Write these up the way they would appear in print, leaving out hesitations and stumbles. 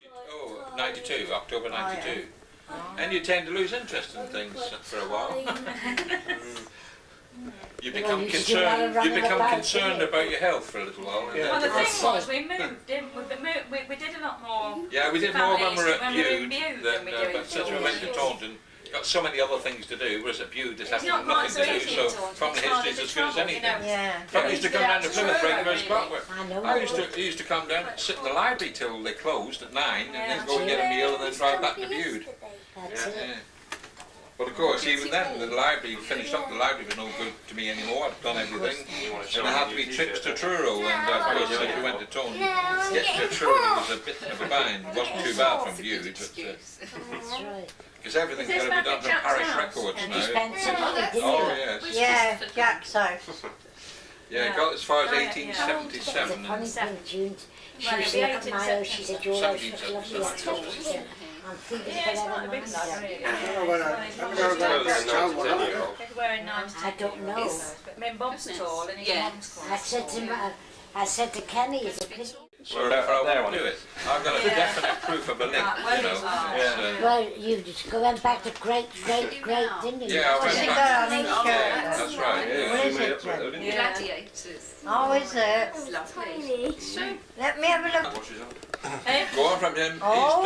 Oh, 92, October 92. And you tend to lose interest in things for a while. You become concerned. You become concerned about your health for a little while. Well, the thing was, we moved, didn't we? We did a lot more. Yeah, we did more when we were at Bude than we do but since we went to Taunton, got so many other things to do. Whereas at Bude, there's not nothing to do. easy So Taunton. family history is as good as anything. Yeah. I used to come down to Plymouth regularly. I used to come down, sit in the library till they closed at 9, and then go and get a meal, and then drive back to Bude. Yeah. But of course, even then, the library finished up. The library was no good to me anymore. I'd done everything, and there had to be trips to Truro. And of course, if you went to Taunton, getting to Truro was a bit of a bind. It wasn't too bad from Bude, but because everything's got to be done from parish records now. Oh yes. Yeah, Jack's house. Yeah, it got as far as 1877. Funny thing, June. She was like at my house. She said, "Joll, I should love you." I'm thinking about that. I don't know. Men Bob's tall and his mum's quite I said to Kenny, "It's a pity." So therefore, I won't do it. I've got a definite proof of a link, you know. Well, you just went back to great, didn't you? Yeah, I went back. Yeah, that's right. Yeah. What is it? Gladiators. Oh, is it? It's lovely. Let me have a look. Go on from him. Oh,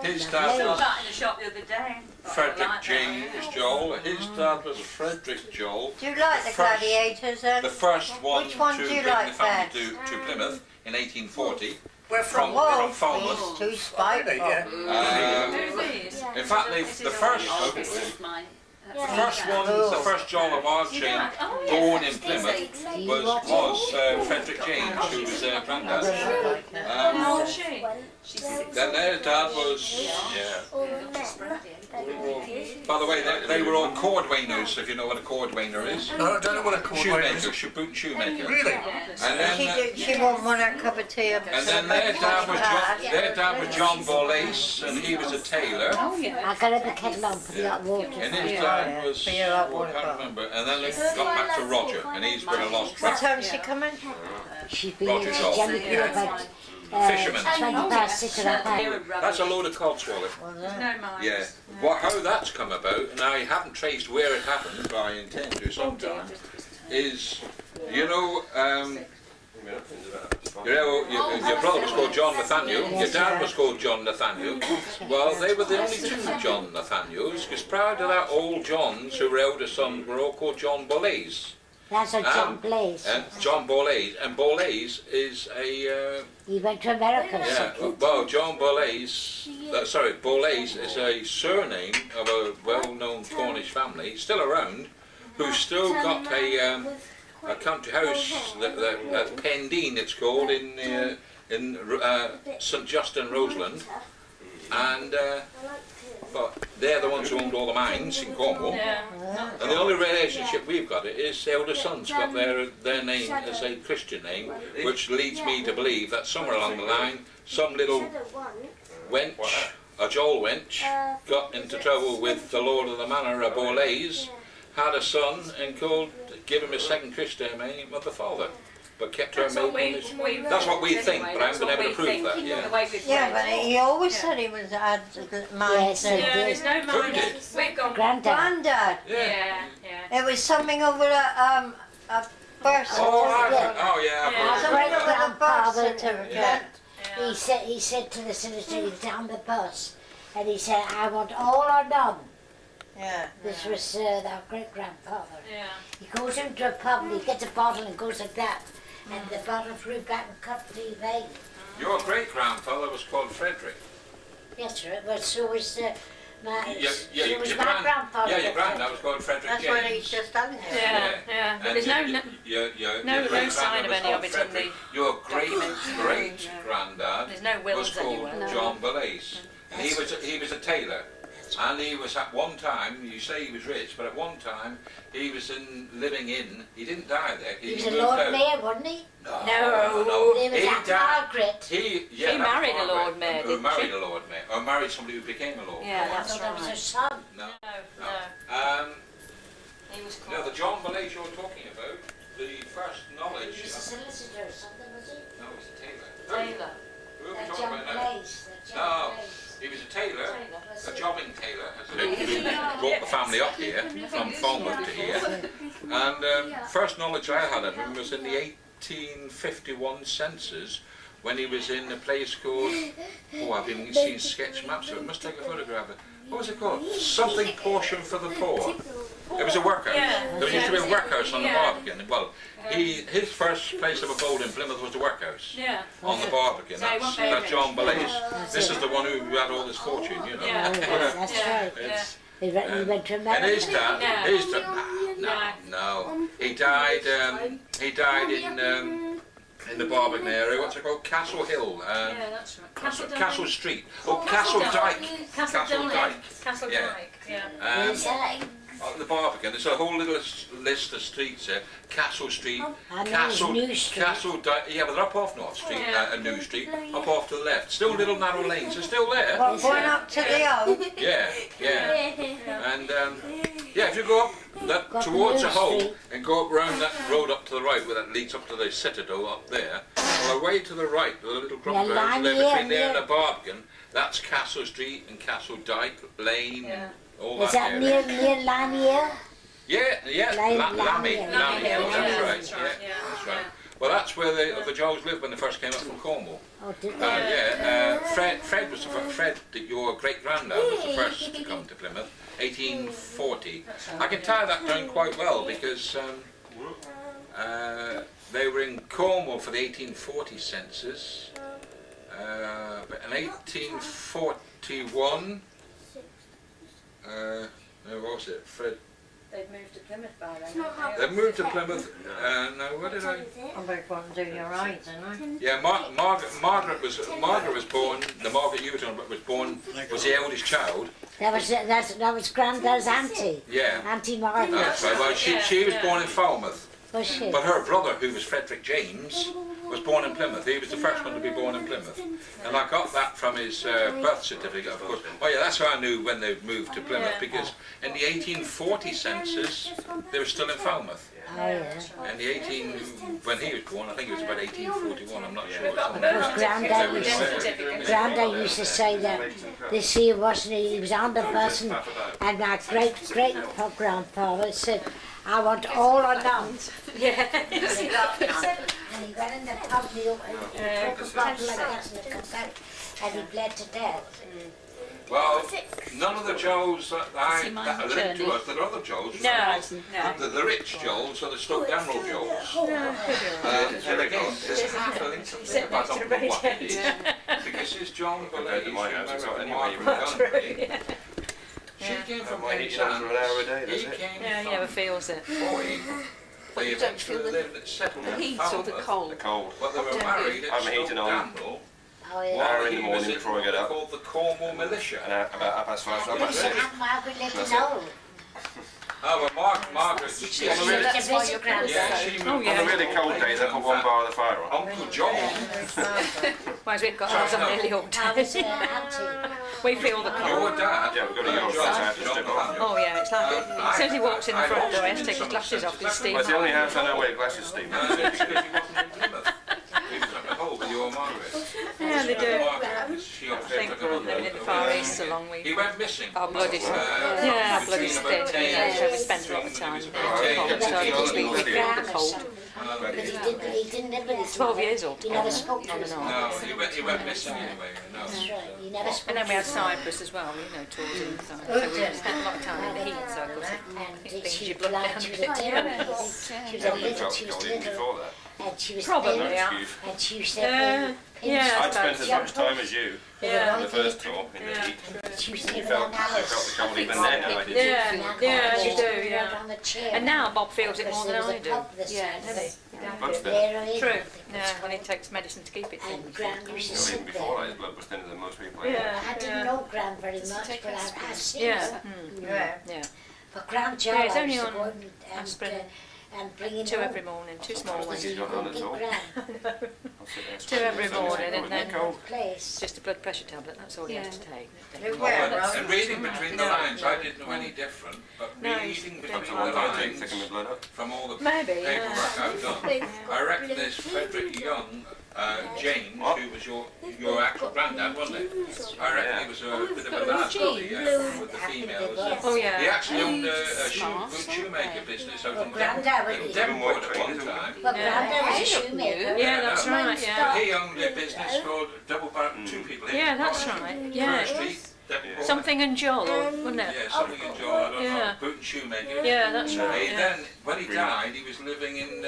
His I dad saw was that in the shop the other day. Frederick James Joll. His dad was Frederick Joll. Do you like the gladiators then? The first one Which one to do you bring like the family best? to Plymouth in 1840. We're from Falmouth. Too spiteful. In fact, the first Joll of our chain born in Plymouth was Frederick James, who was their granddad. Then their dad was, by the way, they were all cordwainers, if you know what a cordwainer is. No, I don't know what a cordwainer is. Boot and shoemaker. Really? And then, She won't want a cup of tea. and then their dad was John Borlace, and he was a tailor. I got a kettle on for the hot water. And his dad was, I can't remember. And then they got back to Roger, and he's been a lost What track. time's she coming? Roger She's Joll. about Fisherman. 6:20 That's a load of codswallop. Yeah. How that's come about, and I haven't traced where it happened, but I intend to sometime, is, your brother was called John Nathaniel, your dad was called John Nathaniel. Well, they were the only two John Nathaniels, because prior to that, all Johns who were elder sons were all called John Borlace. That's a John Blaze. And John Borlace, and Borlace is a... He went to America. Well, John Borlace, Borlace is a surname of a well-known Cornish family, still around, who's still got a country house, at Pendeen it's called, in St Justin, Roseland, and but they're the ones who owned all the mines in Cornwall. And the only relationship we've got is the elder son's got their name as a Christian name, which leads me to believe that somewhere along the line, some little wench, a Joll wench, got into trouble with the Lord of the Manor, a Borlace, had a son and gave him a second Christian name of the father, but kept her maiden. That's what we think, but I haven't been able to prove that. Yeah, but he always said he was at mine. There's no mine. We've gone Granddad. Yeah. It was something over a birth certificate. Oh yeah. Something over the birth certificate. He said to the solicitor down the bus, and he said, "I want all or none." Yeah. This was our great-grandfather. Yeah. He goes into a pub and he gets a bottle and goes like that. And the bottle flew back and cut the vein. Your great-grandfather was called Frederick. Yes, sir. Well, so was my grandfather. Yeah, your granddad was called Frederick James. That's what he's just done here. Yeah. But there's no sign of any of it in the... Your great-great-granddad was called John Borlace. And he was a tailor. And he was at one time, you say he was rich, but at one time he was living in, he didn't die there. He was a Lord Mayor, wasn't he? No. He was at Margaret. He married a Lord Mayor, didn't he? Married a Lord Mayor, or married somebody who became a Lord Mayor. Yeah, that's right. That was her son. No. He was called... No, the John Borlace you're talking about, the first knowledge... He was a solicitor or something, was he? No, he was a tailor. Tailor. family up here, from Falmouth to here. And first knowledge I had of him was in the 1851 census, when he was in a place called, I've been seen sketch maps of it, must take a photograph of it. What was it called? Something portion for the poor. It was a workhouse. There used to be a workhouse on the Barbican. Well, his first place of abode in Plymouth was the workhouse on the Barbican. That's John Bolley's. This is the one who had all this fortune, you know. That's right. He went to America. And his dad, no. He died in the Barbican area. What's it called? Castle Hill. That's right. Castle Street. Oh, Castle Dyke. Castle Dyke. The Barbican. There's a whole little list of streets there. Castle Street, Castle Dyke. Yeah, but they're up off North Street, New Street, up off to the left. Still little narrow lanes. They're still there. Going up to the old. Yeah. And if you go up towards the Hole and go up round that road up to the right, where that leads up to the Citadel up there, well, away to the right, the little crop roads between there and the Barbican, that's Castle Street and Castle Dyke Lane. All Is that near Lanier? Yeah, Lammy, that's right. That's right. Well, that's where the Jolls lived when they first came up from Cornwall. Oh, did they? Fred was the first. Fred, your great granddad, was the first to come to Plymouth, 1840. I can tie that down quite well because they were in Cornwall for the 1840 census, but in 1841. What was it? Fred. They'd moved to Plymouth by then. They moved to Plymouth. No, what did I? I'm very fond of doing your eyes, aren't I? Yeah, Margaret was born. The Margaret you were talking about was the eldest child. That was Grandad's auntie. Yeah. Auntie Margaret. That's right. Well, she was born in Falmouth. Was she? But her brother, who was Frederick James, was born in Plymouth. He was the first one to be born in Plymouth. And I got that from his birth certificate, of course. Oh yeah, that's how I knew when they moved to Plymouth, because in the 1840 census, they were still in Falmouth. Oh yeah. And when he was born, I think it was about 1841, I'm not sure. Grandad used to say that this here wasn't, he was on the bus, and my great-great-grandfather said, I want all or none. Yeah. And he went in the pub, he took a bottle like that and it comes out, and he bled to death. Well, none of the Jolls that lived to us, there are other Jolls. No. The rich Jolls are the Stoke Damrell Jolls. And again, there's half a link something about what it is. Because it's John Bolley, Margaret. She came from Penzance. He came He never feels it. They eventually settled the heat in or the cold? The cold. Well, they were married at Stoke Damrell. Oh yeah. An hour in the morning before I get up. Called the Cornwall Militia. And about 5:30, about 6. Margaret lived in Joll. Oh, well, Margaret. She lived to visit Grandad. On a really cold day, they put one bar of the fire on. Uncle Joll. Whereas we've got ours on nearly all I was day. auntie. We feel the cold. Your dad. Yeah, we've got a York outside to strip off. Oh yeah, it's like as soon as he walks in the front door, he has to take his glasses off because steam. Well, it's the only house I know where glasses steam. He wasn't in Plymouth. He was at the hole with your Margaret. Yeah, they do. I I think we're all living in the Far East so long. He went missing. Our blood is our blood is thin. So we spend a lot of time in the cold. So because we feel the cold. But he didn't live with his 12 years old. He never spoke to us. No, he went missing anyway. No. That's right. He never spoke And then we to had Cyprus as well, tours inside. So we spent a lot of time in the heat, so of course it and brings she your blood down she a was a bit. terrible. She was a Probably little, felt she was cold even little, before that. and she was Probably, thin, yeah. and she used to have Yeah. I'd spent as much time as you on the first tour in the heat. She used to You live felt on the Alice. cold even then, I did. Yeah, you do, yeah. On the chair. And now Bob feels it more than I do. Yeah, Much thinner. True. Yeah, when he takes medicine to keep it thin. And Gran used to Even sit before there. that, his blood was thinner than most people. I didn't know Gran very much, but I've seen her. Yeah. But Gran Joll Yeah, it's only used to on go aspirin. and bring it 2 home. every morning, 2 small This ones. is not on at all. Gran. I'll sit there 2 every morning and then Place. just a blood pressure tablet, that's all he has to take. And reading between the lines, I didn't know any different, but reading between the lines thicken my blood up. from all the Maybe, paperwork I've done, I reckon this Frederick Young James, who was your actual granddad, wasn't it? I reckon he was a bit of a lad with the females. Oh He yeah. actually owned a good shoemaker business out in Granddad Devonport at one time. Well, Granddad was a shoemaker. Yeah, that's right. Yeah. He owned a business called Double Barrel, two people. Yeah, that's right. Yeah. Something and Joll, wasn't it? Yeah, something in Joll, I don't know. Yeah. Boot and shoemaker. Yeah, that's right. He then, when he died, he was living in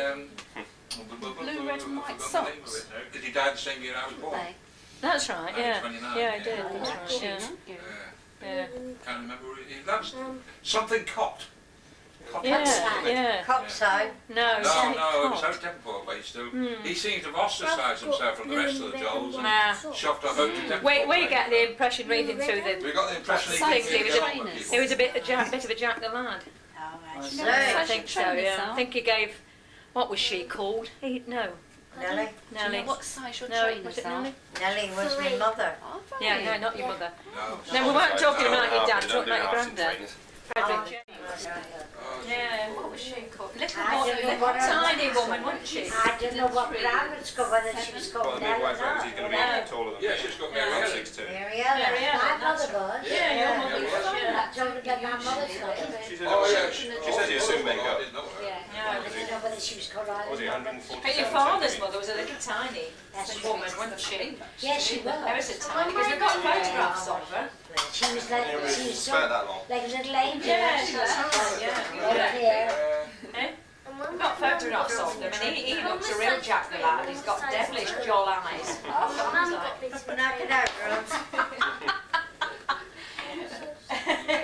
Blue, red and white socks. Because he died the same year I was born. That's right. Yeah. 29, Yeah, I did. That's right. Yeah. Yeah. Can't remember what it is. That's something cot. Yeah. Coxside. No. No, it was out Devonport, but he seemed to have ostracised himself from the rest of the Jolls and Nah. shoved off out to Devonport. We get the impression reading through the We got the impression things he he was a bit of a Jack the Lad. I think so. Yeah. I think he gave. What was she called? No. Nellie. Nellie. What size your No, trainers was it are? Nellie? Nellie was my mother. Yeah, no, not your mother. No, No, we weren't talking about your dad, We talking don't do about your halves in granddad. trainers. Frederick James. Yeah. What was she called? Little I don't know what Tiny woman, wasn't she? I don't know what Gran was called, whether she was Well, called the Nell or midwife knows he's not. going to be a bit taller than Yeah, me. she's got Yeah, Mary I'm Ellen. 6'2". Mariella. My mother was. Yeah, your mother was. I told her that my mother's mother. She said, Oh, yeah, she said he'll soon make I up. didn't know her. I didn't know whether she was called Was he either. 147? But your father's mother was a little tiny That's woman, wasn't she? Yeah, she Ever was. so tiny, because we've got photographs of her. She was like, she was About so, that long. like a little angel. Yeah, that's right, yeah. Yeah. We've got photographs of them, and he looks a real Jack the Lad. He's got devilish Joll eyes. Knock it out, girls.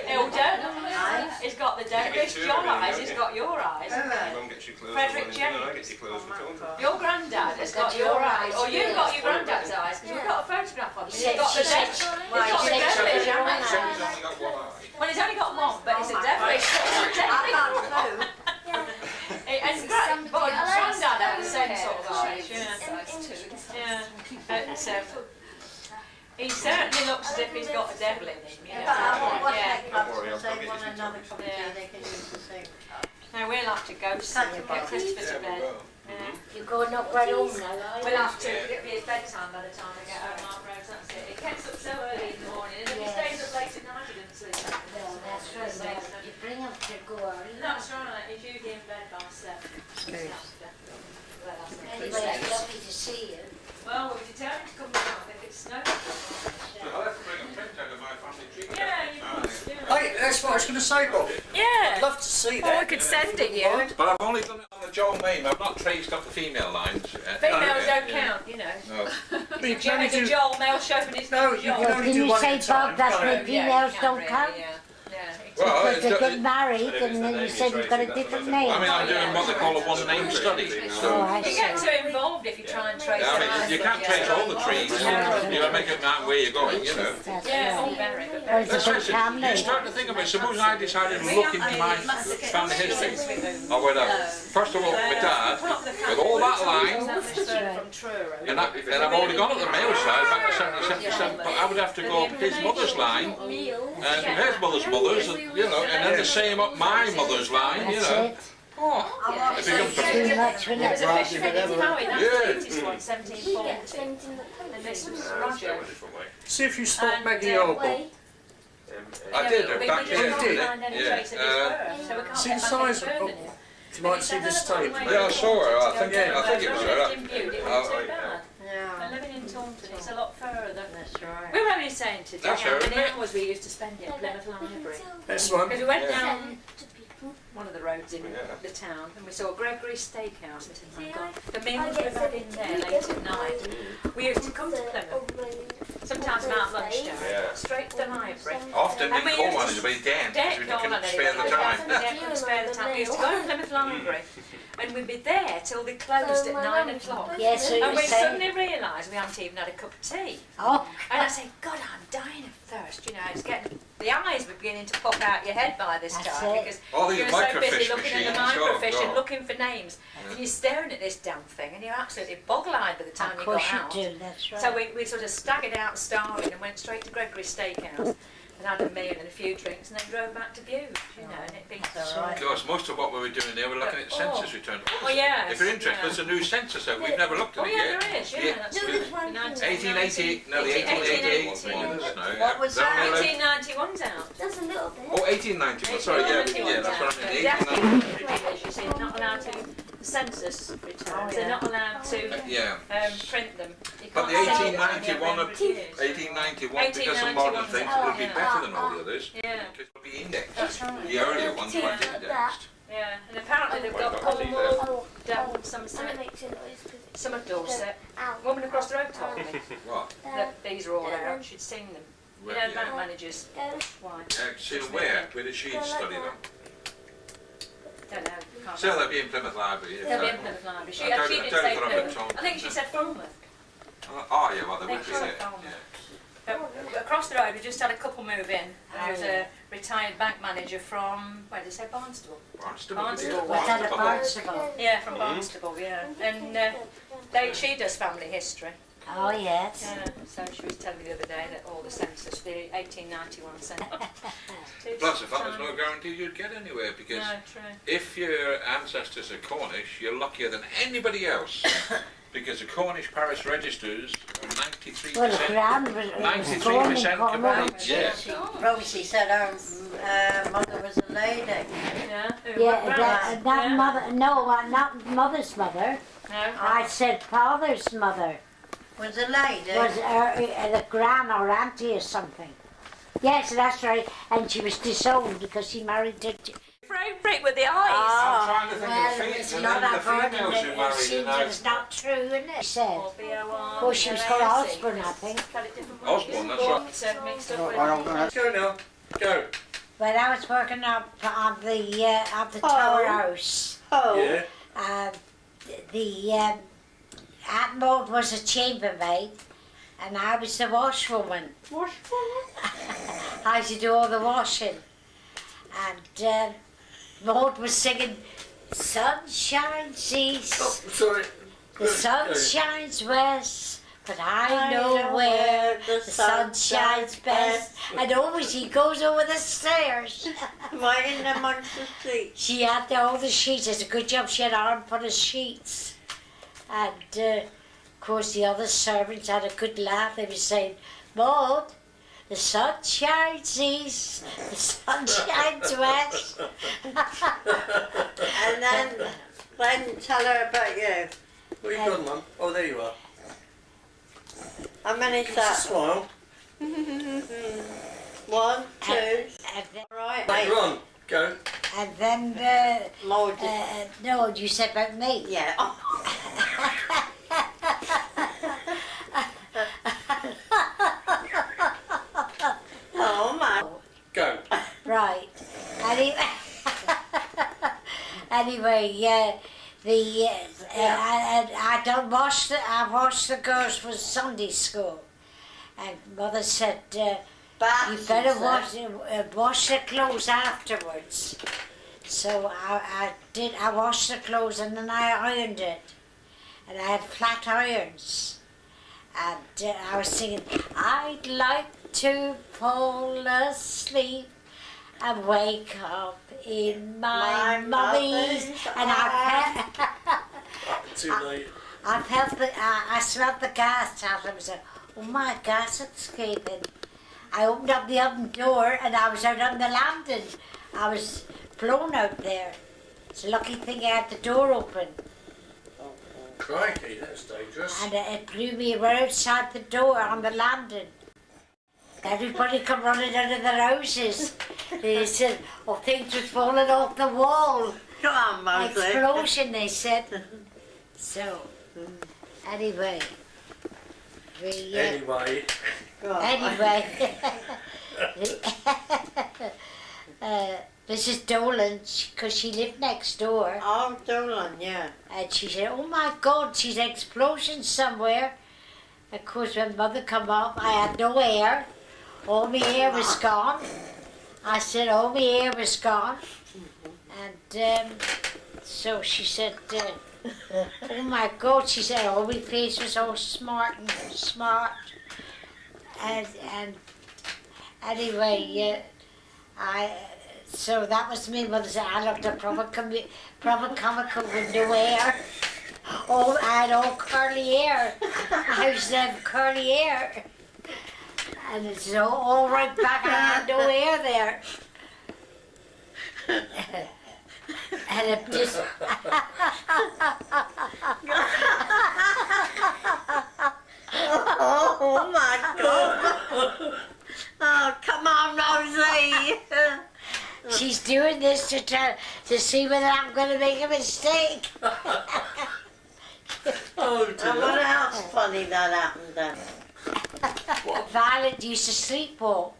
Hilda, he's got the devilish Joll eyes, he's got your eyes. Your mum gets you clothes Frederick for one, and I James. get you clothes for two. Your granddad has got your eyes, or you've got your granddad's eyes, because we've got a photograph of him. He's got the devilish Somebody's eyes. only got one eye. Well, he's only got one, but it's a devilish. And granddad had the same sort of eyes, yeah. He certainly looks as if he's got a devil in him, you know. Yeah. Don't worry, I'll say one another cup of tea, they can use the same. Now we'll have to go see him, get Christopher to bed. You're going up right home now, are you? We'll have to, it'll be his bedtime by the time we get home, Mark Rose, that's it. He gets up so early in the morning, and then he stays up late at night, he doesn't sleep. No, that's right. You bring them to go early. That's right, he's usually in bed by 7. Anyway, it's lovely to see you. Well, we're determined to come down if it snows. I'll have to bring a print out of my family tree. Yeah, you could. Hey, that's what I was going to say, Bob. Yeah. I'd love to see Or that. we could send it you. But I've only done it on the Joll name. I've not traced up the female lines. Females don't count, you know. No. But you can only The do, Joll male chauvinist. no, you can only Can do you one say, at a time. Bob, that's can't the you? females don't count? Yeah. Well, Because they get married and then you said you've got a different name. I mean, I'm doing what they call a one-name study. Oh, So, I You get see. too involved if you try and trace I them. mean, you can't trace all the trees. You gotta make it out where you're going, you know. That's Yeah, all right. very. Well, it's a Let's big face it, you family. start to think of it. Suppose I decided to look into my family history, or whatever. First of all, my dad, with all that line, and I've already gone up the male side back to 77, but I would have to go up his mother's line, and his mother's, you know, and then the same up my mother's line, you That's know. it. Oh, it becomes Too much, There wasn't was it? a fisherman in Howie, that's Yeah. the latest one, 1740. And this was Roger. See if you spot And, Maggie Earl, Bob. I did, We back just then, can't did find any it? trace of his birth, so we can't See get the back size any of further. it. You might see this tape. Yeah, I saw her. I think it was her. In Bude, it wasn't Oh, too bad. Yeah, And living in Taunton, it's a lot further. that's right. We were only saying today That's how her, many isn't it? hours we used to spend in Plymouth Library. That's the one. Because we went Yeah. down one of the roads in Yeah. the town and we saw Gregory's Steakhouse and said, my God, the meals we've had in there late at night. We used to come to Plymouth, sometimes about lunchtime, Yeah. straight to the library. Often And we didn't call used one, to- it was very damp, because we Don't go on couldn't spare the time. We couldn't spare the time. We used to go to Plymouth Library and we'd be there till they closed at 9 o'clock. Yes, so you And were we saying. suddenly realised we hadn't even had a cup of tea. Oh, And I said, God, I'm dying of thirst, you know, it's getting, the eyes were beginning to pop out your head by this That's time it. because All these you're so busy microfiche looking at the machines, oh, microfiche and God. looking for names. And you're staring at this damn thing and you're absolutely boggle-eyed by the time of you course got out. you do, that's right. So we sort of staggered out starving and went straight to Gregory's Steakhouse. and had a meal and a few drinks, and then drove back to Bude, you know, and it'd be... That's all right. Of course, most of what we were doing there, we're looking at census returns. Oh, yes. If you're interested, there's a new census out. We've never looked at Oh, it yeah, yet. there is, yeah, that's good. 1888, no, the 1888 one is now. What was that? 1891's out. That's a little bit. Oh, 1891, sorry, yeah, 1891's that's out. what I mean, The 1891. as you see, they're not allowed to... The census returns, they're not allowed to Yeah. print them. You But the can't send them when they're 1891, reviews. 1891, because of modern things, it'll be better than all the others. Yeah. Because it'll be indexed. That's right. The earlier ones weren't indexed. Yeah, and apparently they've got Cornwall, Devon, Somerset, some of Dorset. A woman across the road told me What? that these are all out. She'd seen them. You know, bank managers. Why? See them where? Where did she study them? Don't know. Can't So remember. they'll be in Plymouth Library. They'll be in Plymouth Library. She I don't- didn't I don't say know if I'm Plymouth. told. I think she said Falmouth. Oh, yeah, well, they They would be call there. it Falmouth. Yeah. But across the road, we just had a couple move in. There was a retired bank manager from, where did they say, Barnstable? Barnstable. Barnstable. Was that a Barnstable. Barnstable? Yeah, from Barnstable, yeah. And she does family history. Oh, yes. Yeah, so she was telling me the other day that all the census, the 1891 census. Plus, the fact there's no guarantee you'd get anywhere, because No, true. if your ancestors are Cornish, you're luckier than anybody else. Because the Cornish parish registers are 93%. Well, the Grand was born in 93% Cornwall. complete. Yeah. Rosie said her mother was a lady. Yeah, Yeah, that mother, no, not mother's mother. No, I said father's mother. Was a lady. Was the gran or auntie or something. Yes, that's right. And she was disowned because she married to... break with the eyes. Ah. I'm trying to think Well, of the it's females, not the a burden females that who it married, you seems know. it's not true, isn't it? She said. Or B-O-R, Oh, she was called Osborne, I think. Osborne, that's right. So mixed up with... Let's go now. Go. When I was working up on the tower house, Oh. Yeah. the Aunt Maud was a chambermaid, and I was the washwoman. I used to do all the washing, and Maud was singing "Sunshine East, Oh, sorry. the sun shines west, but I know where the sun shines best." And always he goes over the stairs. Right in amongst the seats. She had all the sheets. It's a good job she had an armful of sheets. And of course the other servants had a good laugh. They were saying, "Maud, the sun shines east, the sun shines west." And then tell her about you. What have you done, Mum? Oh, there you are. How many's Give us a that? smile. 1, 2. And then, Right. Later on. Go. and then Maud. no, you said about me. Yeah. Oh man. Go. Right. Anyway, anyway, I washed the girls for Sunday school, and Mother said, "You better wash the clothes afterwards." So I did. I washed the clothes and then I ironed it, and I had flat irons, and I was singing, "I'd like to fall asleep and wake up in my mummy's," and Too late. I smelled the gas out. I was like, "Oh my gas escaping." I opened up the oven door and I was out on the landing. I was blown out there. It's a lucky thing I had the door open. Crikey, that's dangerous. And it blew me right outside the door on the landing. Everybody come running out of their houses. They said, "Oh, things were falling off the wall." Come on, Mosley. Explosion, they said. So, anyway. Anyway. Anyway. Mrs. Dolan, because she lived next door, Oh, Dolan, yeah. and she said, "Oh my God, she's an explosion somewhere." Of course, when Mother come up, I had no hair. All my hair was gone. I said, all my hair was gone. And so she said, "Oh my God," she said, "all my face was all smart and smart." And Anyway, so that was me mother said I looked a proper comical with no hair. Oh, I had all curly hair. I used to have curly hair. And it's all right back, I had no hair there. And it just... Oh my God. Oh, come on, Rosie. She's doing this to see whether I'm going to make a mistake. Oh And dear. what else funny that happened then? Violet used to sleepwalk,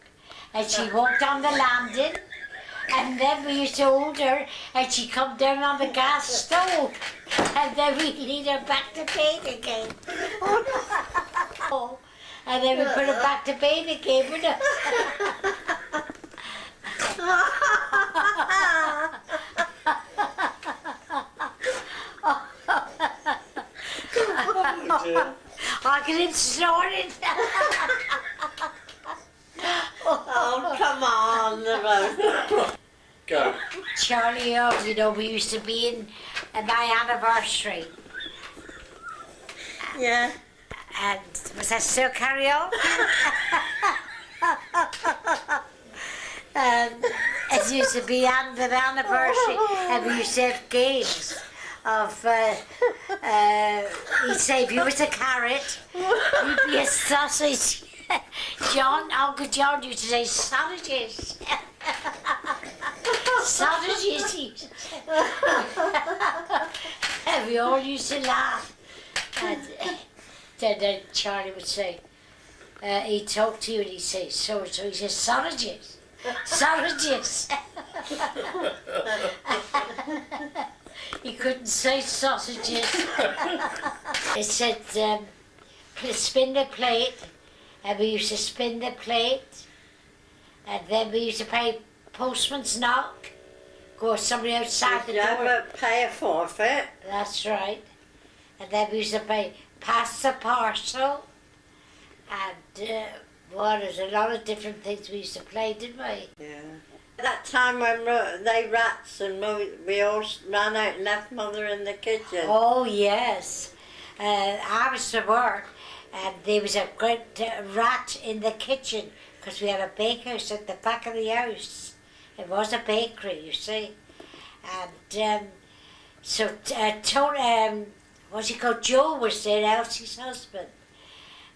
and she walked on the landing, and then we used to hold her, and she'd come down on the gas stove, and then we'd lead her back to bed again. And then we put her back to bed again. Oh dear. I can him snoring. Oh, come on, Rosie. Go. Charlie, you know, we used to be in my anniversary. Yeah. And was that still carry on? It used to be on the anniversary, and we used to have games of, he'd say, if you was a carrot, you'd be a sausage. Uncle John used to say, sausages. Sausages, he used to say. And we all used to laugh. And then Charlie would say, he'd talk to you and he'd say, so he says, sausages. Sausages. He couldn't say sausages. It said, spin the plate, and we used to spin the plate, and then we used to play postman's knock, go somebody outside the door. Never pay a forfeit. That's right. And then we used to play pass the parcel, and there's a lot of different things we used to play, didn't we? Yeah. That time when they rats and we all ran out and left Mother in the kitchen. Oh, yes. I was to work, and there was a great rat in the kitchen, because we had a bakehouse at the back of the house. It was a bakery, you see. And so Tony, what's he called, Joll was there, Elsie's husband.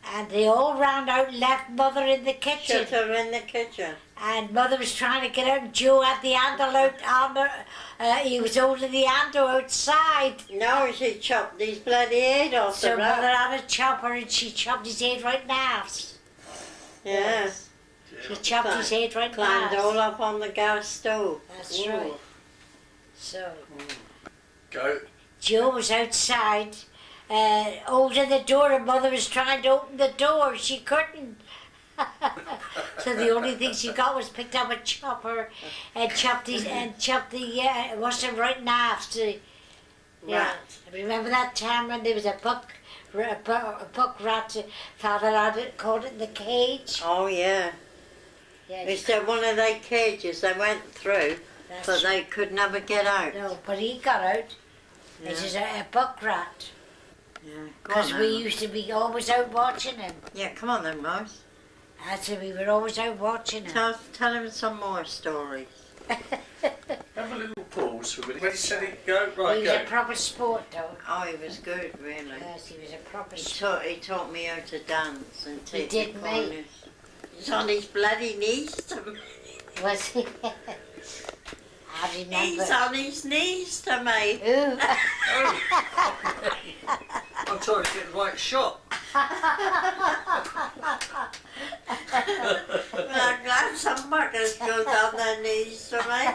And they all ran out and left Mother in the kitchen. Shut her in the kitchen. And Mother was trying to get out, and Joe had the handle out on her. He was holding the handle outside. No, she chopped his bloody head off So the Mother rat. had a chopper, and she chopped his head right in half. Yeah. She chopped his head right in Climbed all half. up on the gas stove. That's Ooh. right. So Go. Joe was outside, holding the door, and Mother was trying to open the door. She couldn't. So the only thing she got was picked up a chopper and chopped the wasn't right in half. So, yeah. Rat. Remember that time when there was a buck rat? Father had it, caught it in the cage. Oh, yeah. Yeah, It's one of their cages they went through, that's but they could never get out. no, but he got out. Yeah. It is a buck rat, Yeah. Go on because we then. used to be always out watching him. Yeah, come on then, Rose. That's why we were always out watching him. Tell him some more stories. Have a little pause for a minute. Ready, steady, go. Right, He was a go. proper sport, though. Oh, he was good, really. Yes, he was a proper sport. He taught me how to dance and take did the me. corners. He's on his bloody knees to me. Was he? I remember. He's on his knees to me. Ooh. I'm trying to get the right shot. I'm glad some buggers goes on their knees to me.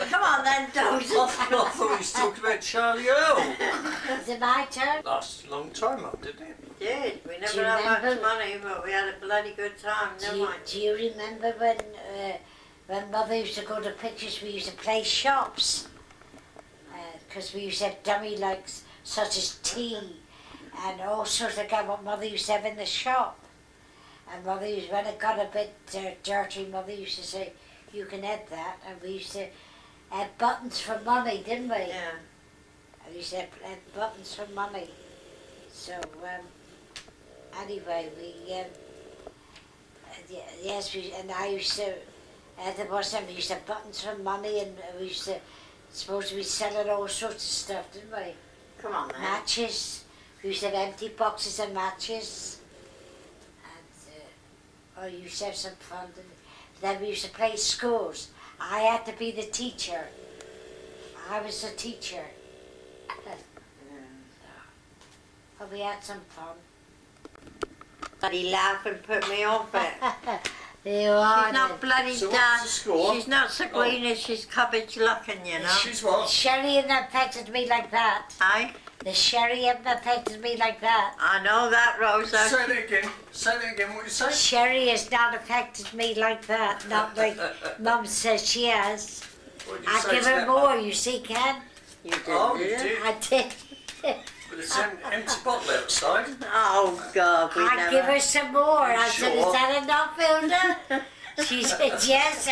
Come on then, Dozy. I thought he was talking about Charlie Earl. Is it my turn? Last a long time up, didn't it? Did. We Do never you had much remember- money, but we had a bloody good time, didn't we? Do you remember when Mother used to go to pictures, we used to play shops? Because we used to have dummy likes such as tea and all sorts of what Mother used to have in the shop. And Mother used, when it got a bit dirty, Mother used to say, you can add that. And we used to add buttons for money, didn't we? Yeah. And we used to add buttons for money. So, anyway, yes, and I used to, there was time we used to have buttons for money, and we used to, suppose we selling all sorts of stuff, didn't we? Come on, man. Matches. We used to have empty boxes of matches. And, you used to have some fun. Then we used to play scores. I had to be the teacher. I was the teacher. But we had some fun. Bloody laugh and put me off it. You are. She's not bloody So Dan. what's the score? She's not so green as she's cabbage looking, you know. She's what? Sherry hadn't affected me like that. Aye? The sherry hadn't affected me like that. I know that, Rosa. Say that again. Say that again. What you say? Sherry has not affected me like that. Not like Mum says she has. What did you I say give to her that? more, you see, Ken. You did, Oh, you did you? did. I did. But it's an empty bottle outside. Oh, God, we I never... give her some more. I said, Sure. is that enough, Hilda? She said, yes.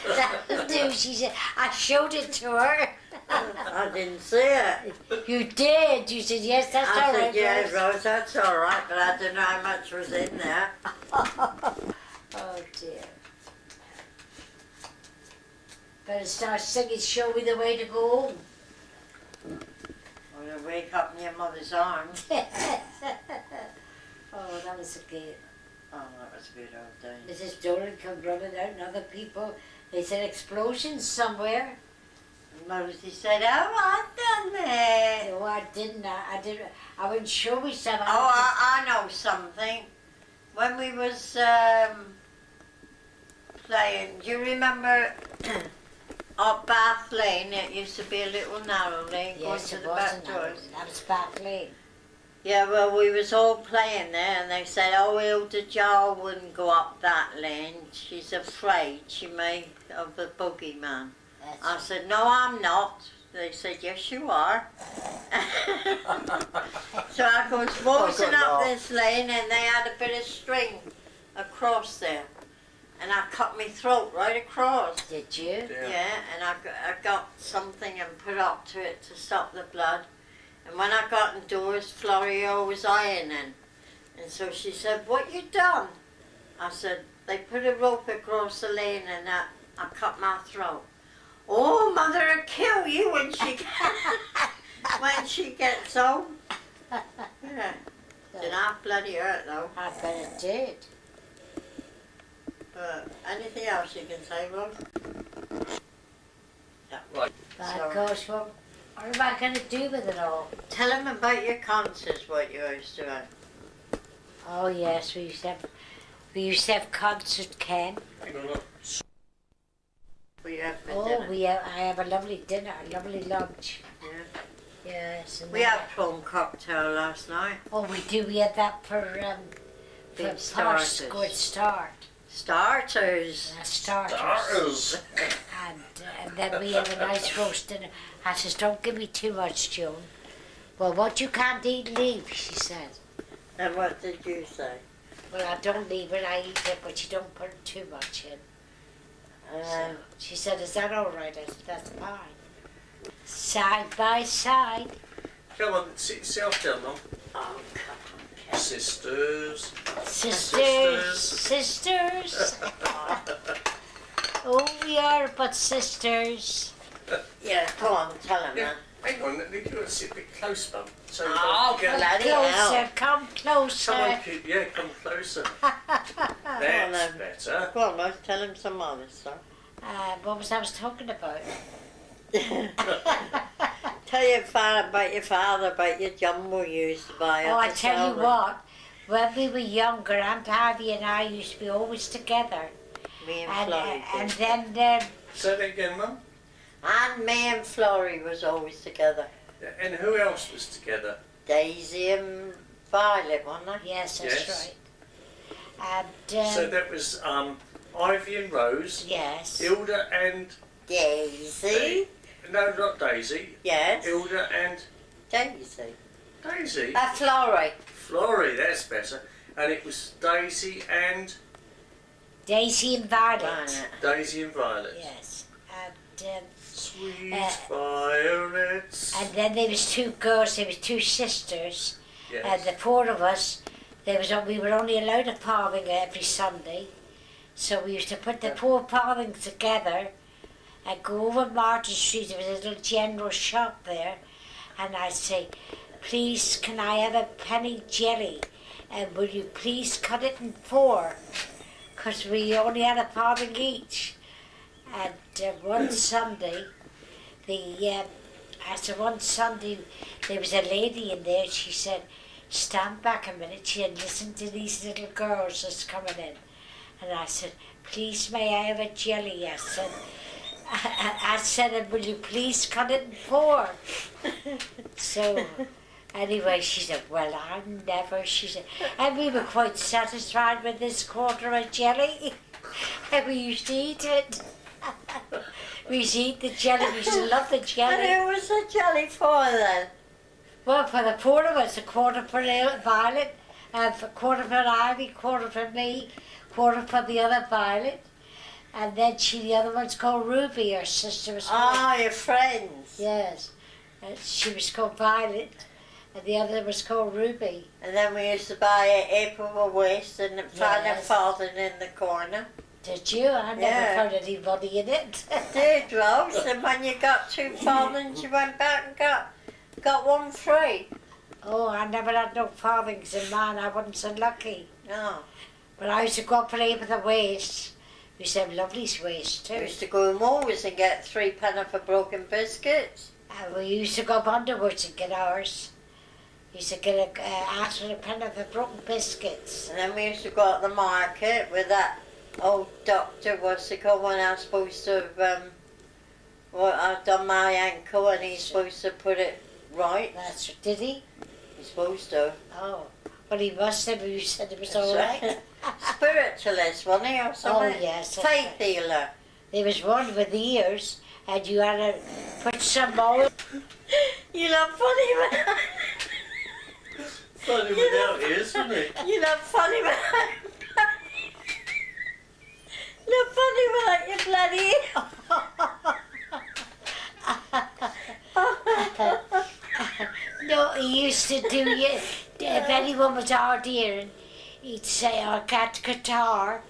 That'll do. She said, I showed it to her. I didn't see it. You did. You said, yes, that's I all said, right. yeah, Rose." Rose, that's all right, but I don't know how much was in there. Oh, dear. Better start singing, show me the way to go home. Or you'll wake up in your mother's arms. Oh, that was a good. Oh, that was a good old day. Mrs. Dolan come running out and other people, they said explosions somewhere. And Rosie said, oh, I've done it. No, I didn't. I didn't. I wouldn't show me some. Oh, I know something. When we was playing, do you remember up Bath Lane? It used to be a little narrow lane going Yes, to it the wasn't. back doors. That was Bath Lane. Yeah, well, we was all playing there, and they said, oh, Hilda Joll wouldn't go up that lane. She's afraid she may of the boogeyman. That's I said, no, I'm not. They said, yes, you are. So I was waltzing up this lane, and they had a bit of string across there. And I cut my throat right across. Did you? Yeah, and I got something and put up to it to stop the blood. And when I got indoors, Florio was ironing. And so she said, what you done? I said, they put a rope across the lane and I cut my throat. Oh, Mother'll kill you when she gets home. Yeah. Did not bloody hurt though. I bet it did. Anything else you can say, Rose? Right. But So- of course, what am I going to do with it all? Tell them about your concerts, what you used to have. Oh yes, we used to have concert, Ken. Hang on, look. What you have for Oh, dinner. I have a lovely dinner, a lovely lunch. Yeah. Yes. And We then- had plum cocktail last night. Oh, we do. We had that for Big first starters. good start. Starters. Starters. Starters. And then we had a nice roast dinner. I says, don't give me too much, Joan. Well, what you can't eat, leave, she said. And what did you say? Well, I don't leave it, I eat it, but you don't put too much in. So she said, is that all right? I said, that's fine. Side by side. Come on, sit yourself down, Mum. Oh, come on. Sisters. Sisters. Sisters. Oh, we are but sisters. Yeah, come on, tell him Yeah, that. hang on, you got to sit a bit close, Mum. So you Oh, don't forget. bloody Closer, hell. come closer. Come on, kid, yeah, come closer. That's better. Go on, Rose, tell him some other stuff. What was I was talking about? Tell your father, about your jumbo you used to buy. Oh, at I the tell you Selma. what, when we were younger, Aunt Harvey and I used to be always together. Me and And, Florrie. and did. then, Say that again, Mum. And me and Florrie was always together. Yeah, and who else was together? Daisy and Violet, wasn't they? yes, that's Yes. right. And, So that was Ivy and Rose, yes. Hilda and... Daisy. No, not Daisy. Yes. Hilda and Daisy. Daisy. Florrie. Florrie, that's better. And it was Daisy and Violet. Daisy and Violet. Yes. And Sweet violets. and then there was two girls. There was two sisters. Yes. And the four of us. We were only allowed a farthing every Sunday, so we used to put the four farthings together and go over Martin Street. There was a little general shop there, and I'd say, "Please, can I have a penny jelly? And will you please cut it in four? Because we only had a farthing each." And one Sunday, one Sunday there was a lady in there. She said, "Stand back a minute," she had listened to these little girls that's coming in. And I said, "Please, may I have a jelly?" I said, "Will you please cut it in four?" So, anyway, she said, "Well, I'm never," she said. And we were quite satisfied with this quarter of jelly. And we used to eat it. We used to eat the jelly, we used to love the jelly. And who was the jelly for then? Well, for the four of us, a quarter for Violet, a quarter for Ivy, quarter for me, quarter for the other Violet, and then the other one's called Ruby, her sister was called. Ah, your friends. Yes, she was called Violet, and the other was called Ruby. And then we used to buy an apple waste and find a Yes. farthing in the corner. Did you? I never found any money in it. Did, Rose, and when you got two farthings, you went back and got one free. Oh, I never had no farthings in mine. I wasn't so lucky. No. But I used to go play with the waste. We used to have lovely waste We too. used to go in Woolworths and get 3 penny for broken biscuits. And we used to go up Underwoods and get ours. We used to get ask for a penny for broken biscuits. And then we used to go at the market with that old doctor, what's it called, when I was supposed to have, I've done my ankle and he's supposed to put it right. Did he? He's supposed to. Oh, well, he must have. You said it was That's all right. Spiritualist, wasn't he, or something? Oh yes. Faith healer. There was one with ears, and you had to put some oil. You look funny when Funny without ears, isn't it? you look funny when look funny without your bloody No, he used to do it. If anyone was hard hearing, he'd say, "I got guitar."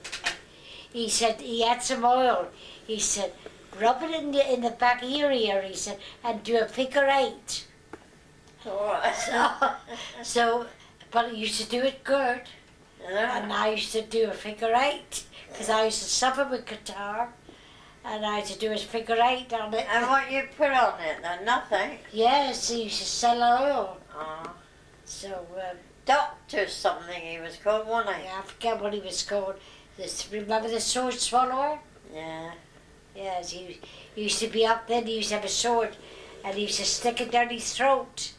He said he had some oil. He said, "Rub it in the back of your ear," he said, "and do a figure eight." So, but he used to do it good. And I used to do a figure eight because I used to suffer with guitar, and I used to do a figure eight on it. And what you put on it then? Nothing. Yes, he used to sell oil. Oh. So, Doctor something he was called, wasn't he? I forget what he was called. Remember the sword swallower? Yeah. Yes, he used to be up then. He used to have a sword, and he used to stick it down his throat.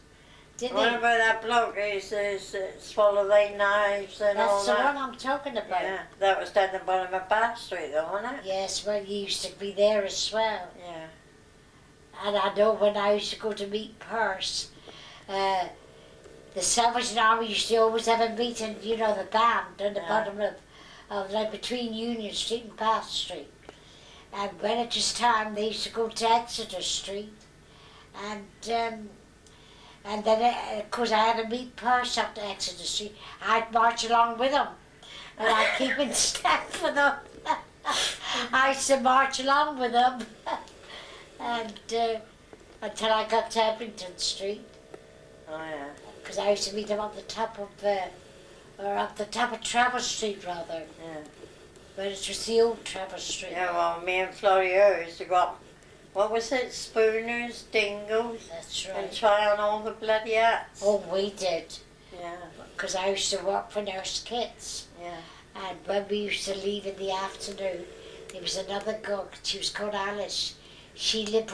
Didn't What he? about that bloke who used to swallow the knives and all That's the that? one I'm talking about. Yeah, that was down the bottom of Bath Street though, wasn't it? Yes, well, he used to be there as well. Yeah. And I know when I used to go to meet Perce, the Salvation Army used to always have a meeting, you know, the band down the bottom of like between Union Street and Bath Street. And when it was time, they used to go to Exeter Street. And then, of course, I had to meet Perce up to Exeter Street. I'd march along with them. And I'd keep in step with them. I used to march along with them. And until I got to Abington Street. Oh yeah. Because I used to meet them up the top of Travis Street rather. Yeah. But it was the old Travis Street. Yeah, well, me and Florio used to go up, what was it, Spooners, Dingles, That's and right. try on all the bloody hats. Oh, we did. Yeah, Because I used to work for Nurse Kitts. yeah. And when we used to leave in the afternoon, there was another girl, she was called Alice. She worked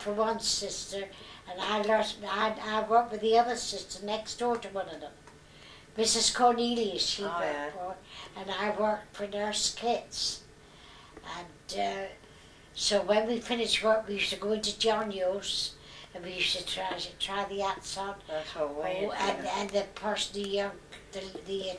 for one sister, and I worked with the other sister next door to one of them. Mrs. Cornelius, she worked for, and I worked for Nurse Kitts. And so when we finished work, we used to go into John Yo's, and we used to try the hats on. That's what we Oh, and the person, the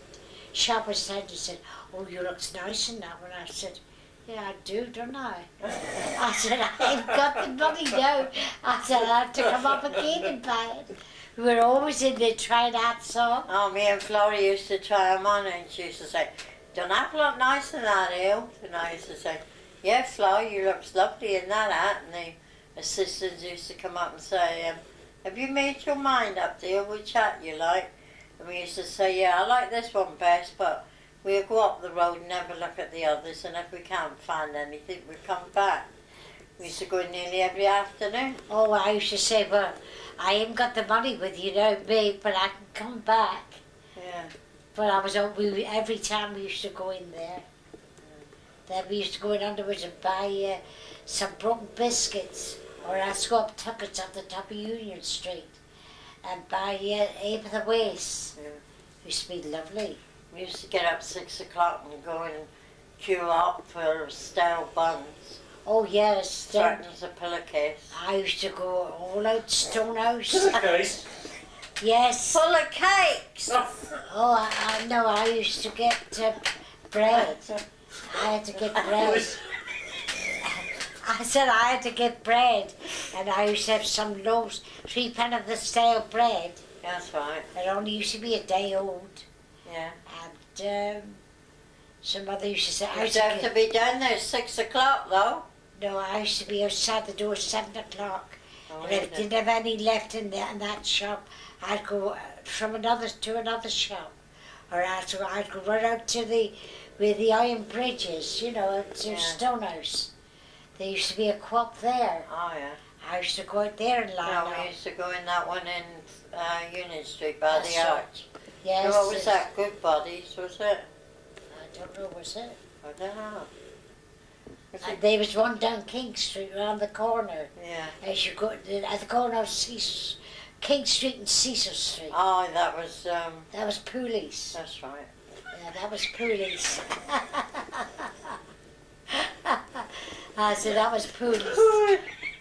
shopper said, "Oh, you looks nice in that one." I said, "Yeah, I do, don't I?" I said, "I ain't got the money now." I said, "I have to come up again and buy it." We were always in there trying hats on. Oh, me and Florrie used to try them on, and she used to say, "Don't I look nice in that, Hill?" And I used to say, "Yeah, Flo, you looks lovely in that hat." And the assistants used to come up and say, "Have you made your mind up, dear, which hat you like?" And we used to say, "Yeah, I like this one best, but we'll go up the road and never look at the others, and if we can't find anything, we'll come back." We used to go nearly every afternoon. Oh, I used to say, "Well, I ain't got the money with you now, babe, but I can come back." Yeah. But every time we used to go in there. Then we used to go in underwards and buy some broken biscuits, or else go up Tuckett's up the top of Union Street and buy Ape of the Waste. Yeah. Used to be lovely. We used to get up 6 o'clock and go and queue up for stale buns. Oh yes, Certain as a pillowcase. I used to go all out Stonehouse. Okay. Yes. Full of cakes! Oh, I know. I used to get bread. I had to get bread. I said I had to get bread, and I used to have some loaves, 3 pence of the stale bread. That's right. It only used to be a day old. Yeah. And some other used to say, You used to have to be down there 6 o'clock though. No, I used to be outside the door 7 o'clock. Oh, And if I didn't have any left in that shop, I'd go from another to another shop. Or I'd go right out to where the iron bridge is, you know, to Stonehouse. There used to be a co-op there. Oh yeah. I used to go out there and line No, up. we used to go in that one in Union Street by That's the right. arch. Yes. What was that? Good Bodies, was it? I don't know, was it? I don't know. Was And it? there was one down King Street around the corner. Yeah. As you go at the corner of King Street and Cecil Street. Oh, that was, That was Pooley's. that's right. Yeah, that was Pooley's. I said that was Pooley's.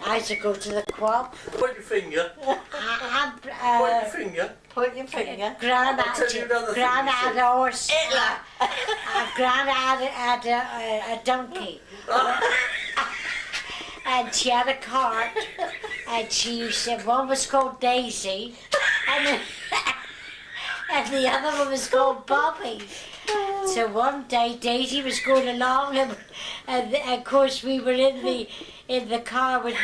I used to go to the co-op. Point your finger. Point your And finger. Put your finger. Gran I'll tell you another thing Gran you had said. a horse. Gran had a donkey. And she had a cart. And she used to, one was called Daisy. And the other one was called Bobby. So one day Daisy was going along, and of course we were in the car with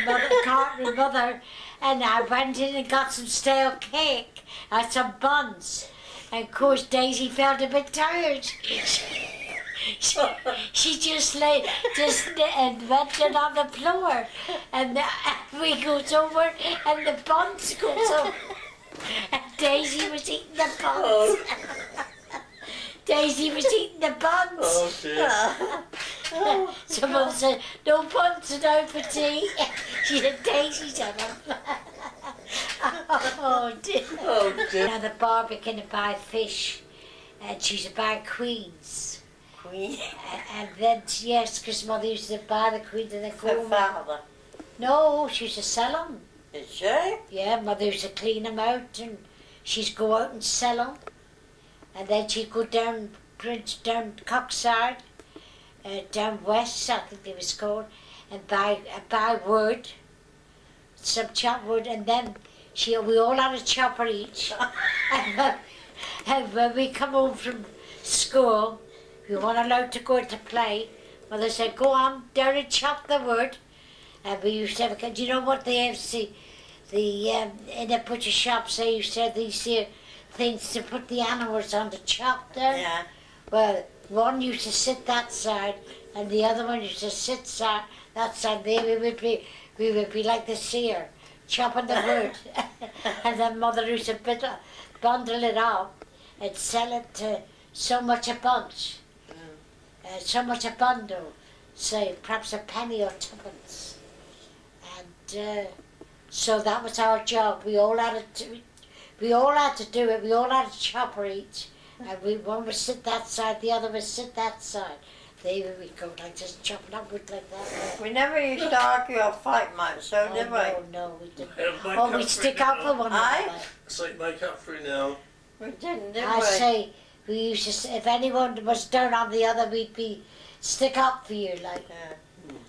mother, and I went in and got some stale cake and some buns. And of course Daisy felt a bit tired. She just went it on the floor, and we goes over, and the buns goes over, and Daisy was eating the buns. Daisy was eating the buns. Oh dear. Someone said, "No buns and no for tea." She said, "Daisy's on them." Oh dear. Oh dear. Now the barbican to buy fish, and she's to buy queens. Queen. And then, yes, because mother used to buy the queens and then Her go. father. No, she used to sell them. Did she? Yeah, mother used to clean them out, and she'd go out and sell them. And then she'd go down Coxside, down west, I think it was called, and buy wood, some chopped wood, and then we all had a chopper each. And when we come home from school, we weren't allowed to go to play. Mother said, "Go on down and chop the wood." And we used to have, do you know what they have to in the butcher shops, they used to have these things to put the animals on to chop there? Yeah. Well, one used to sit that side, and the other one used to sit that side. There we would be like the seer, chopping the wood. And then mother used to bundle it up and sell it to so much a bunch, so much a bundle, say perhaps a penny or twopence. And so that was our job. We all had to do it. We all had a chopper each. And one would sit that side, the other would sit that side. there we go, like just chopping up wood like that. We never used to argue or fight much, so did we? No, we didn't. Make Oh, up we'd for stick it up now. for one Aye. another. So make up for it now. We didn't, did I we? say, we used to say, if anyone was down on the other, we'd be stick up for you,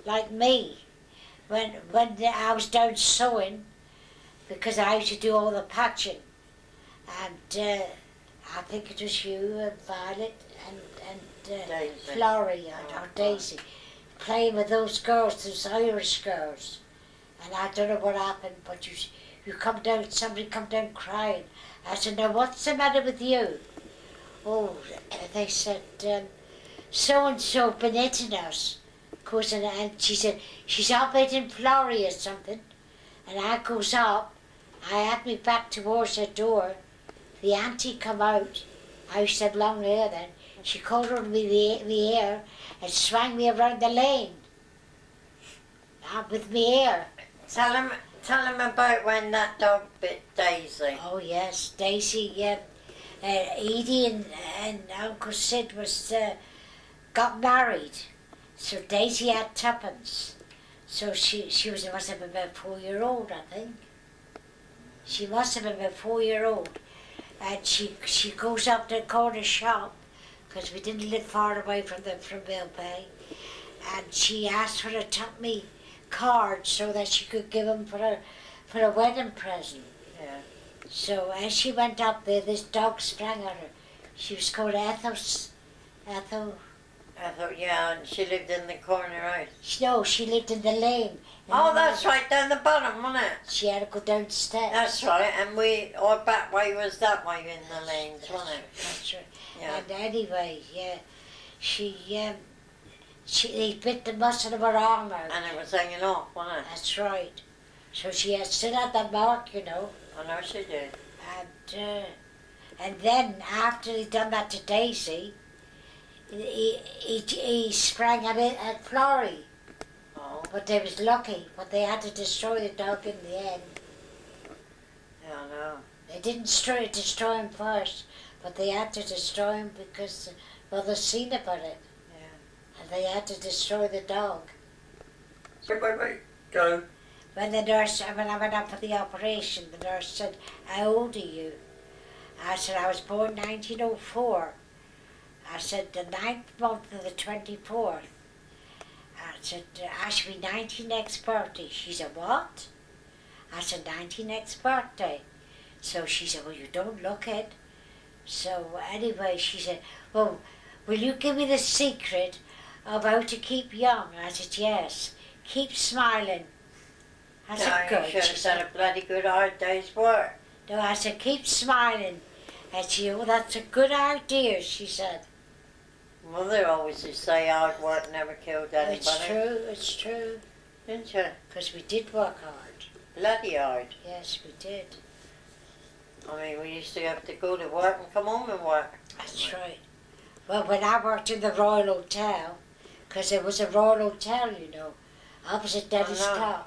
like me. When I was down sewing, because I used to do all the patching, and I think it was you and Violet and Daisy. Florrie or Daisy, playing with those girls, those Irish girls, and I don't know what happened, but you come down, somebody come down crying. I said, now what's the matter with you? Oh, they said, so-and-so been hitting us. Goes in, and she said, she's up hitting Florrie or something. And I goes up, I had me back towards the door. The auntie come out, I used to have long hair then. She caught on me the hair and swung me around the lane. With me hair. Tell him about when that dog bit Daisy. Oh yes, Daisy, Edie and Uncle Sid got married. So Daisy had tuppence. So she must have been about 4-year-old, I think. She must have been about 4-year-old. And she goes up to the corner shop, because we didn't live far away from Mill Bay. And she asked for a tuppence card so that she could give him for a wedding present. Yeah. So as she went up there, this dog sprang at her. She was called Ethel. I thought, yeah, and she lived in the corner house. No, she lived in the lane. Oh, that's right, down the bottom, wasn't it? She had to go downstairs. That's right, and our back way was that way in the lanes, wasn't it? That's right. Yeah. And anyway, she they bit the muscle of her arm out. And it was hanging off, wasn't it? That's right. So she had still had that mark, you know. I know she did. And then after he'd done that to Daisy, he sprang at Florrie. Oh. But they was lucky, but they had to destroy the dog in the end. Yeah, I know. They didn't destroy him first, but they had to destroy him because mother seen about it. Yeah. And they had to destroy the dog. Wait. Go. When I went up for the operation, the nurse said, how old are you? I said, I was born 1904. I said, the 9th month of the 24th. I said, I should be 90 next birthday. She said, what? I said, 90 next birthday. So she said, well, you don't look it. So anyway, she said, well, will you give me the secret of how to keep young? I said, yes. Keep smiling. I said, good. You should have done a bloody good hard day's work. No, I said, keep smiling. And she, oh, that's a good idea, she said. Mother always used to say hard work never killed anybody. It's true. Didn't you? Because we did work hard. Bloody hard. Yes, we did. I mean, we used to have to go to work and come home and work. That's right. Well, when I worked in the Royal Hotel, because there was a Royal Hotel, you know, opposite Dennis Park.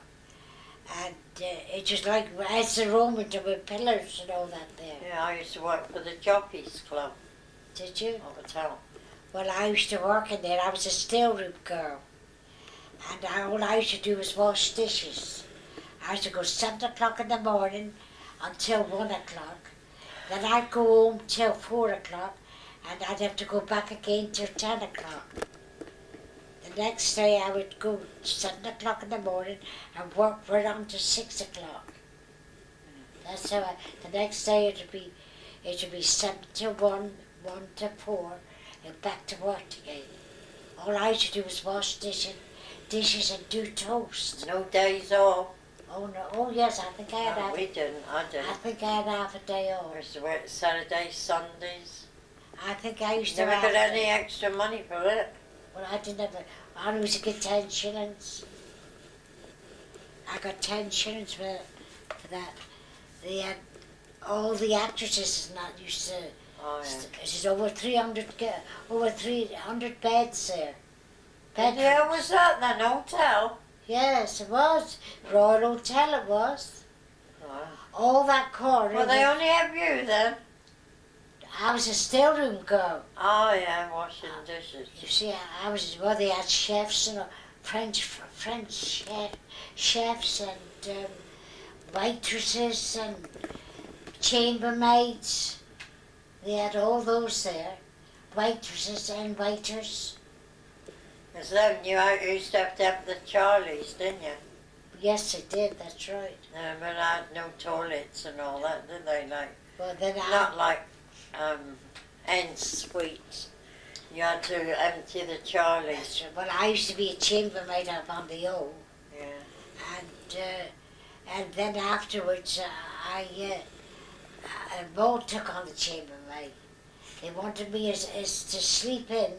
And it was like, as the Roman, there were pillars and all that there. Yeah, I used to work for the Jockeys Club. Did you? Hotel. Well, I used to work in there. I was a still room girl. And all I used to do was wash dishes. I used to go 7 o'clock in the morning until 1 o'clock. Then I'd go home till 4 o'clock, and I'd have to go back again till 10 o'clock. The next day I would go 7 o'clock in the morning and work right on to 6 o'clock. That's how the next day it would be 7 to 1, 1 to 4, and back to work again. All I used to do was wash dishes and do toast. No days off. Oh no! Oh yes, I think I had No, half. we didn't. I didn't. I think I had half a day I off. used to work Saturdays, Sundays. I think I used to Never have. got any extra money for it. Well, I didn't have. I used to get 10 shillings. I got 10 shillings for that. They had all the actresses and that used to. Oh yeah. There's over 300 beds there. Yeah, was that then? Hotel? Yes, it was. Royal Hotel it was. Oh. All that corner. Well, they only have you then. I was a stillroom girl. Oh yeah, washing dishes. You see, I was, well, they had chefs and French chefs and waitresses and chambermaids. They had all those there, waitresses and waiters. Because then you used to have the Charlies, didn't you? Yes, they did, that's right. But I had no toilets and all that, did they? Like, Well, then not like en suites. You had to empty the Charlies. well, I used to be a chambermaid up on the O, Yeah. and then afterwards Maud took on the chambermaid. They wanted me as to sleep in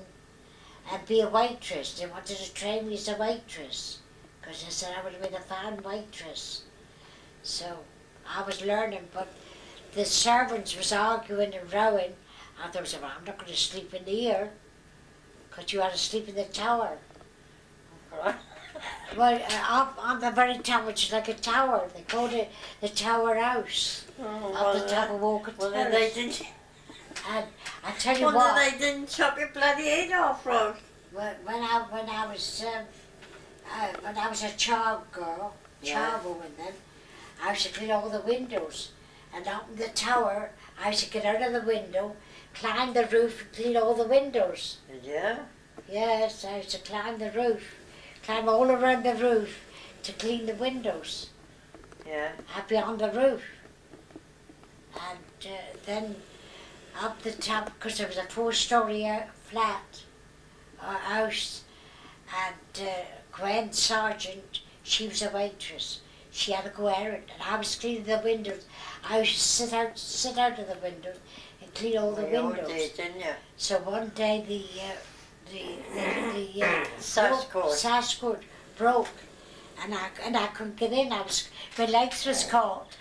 and be a waitress. They wanted to train me as a waitress because they said I would have been a fine waitress. So I was learning, but the servants was arguing and rowing, and they was saying, well, I'm not going to sleep in here because you had to sleep in the tower. Well, up on the very top, which is like a tower. They called it the Tower House. Up the top of Walker Well, Terrace. then they didn't. And I tell you Well, what, then they didn't chop your bloody head off, Rose. when I was a child girl, child woman then, I used to clean all the windows. And up in the tower, I used to get out of the window, climb the roof and clean all the windows. Did you? Yes, I used to climb the roof, climb all around the roof to clean the windows. Yeah. I'd be on the roof. And then up the top, because there was a 4-story flat house, and Gwen Sargent, she was a waitress. She had to go errand, and I was cleaning the windows. I used to sit out of the window and clean all the windows. You did, didn't you? So one day the sash cord broke, and I couldn't get in. My legs was caught,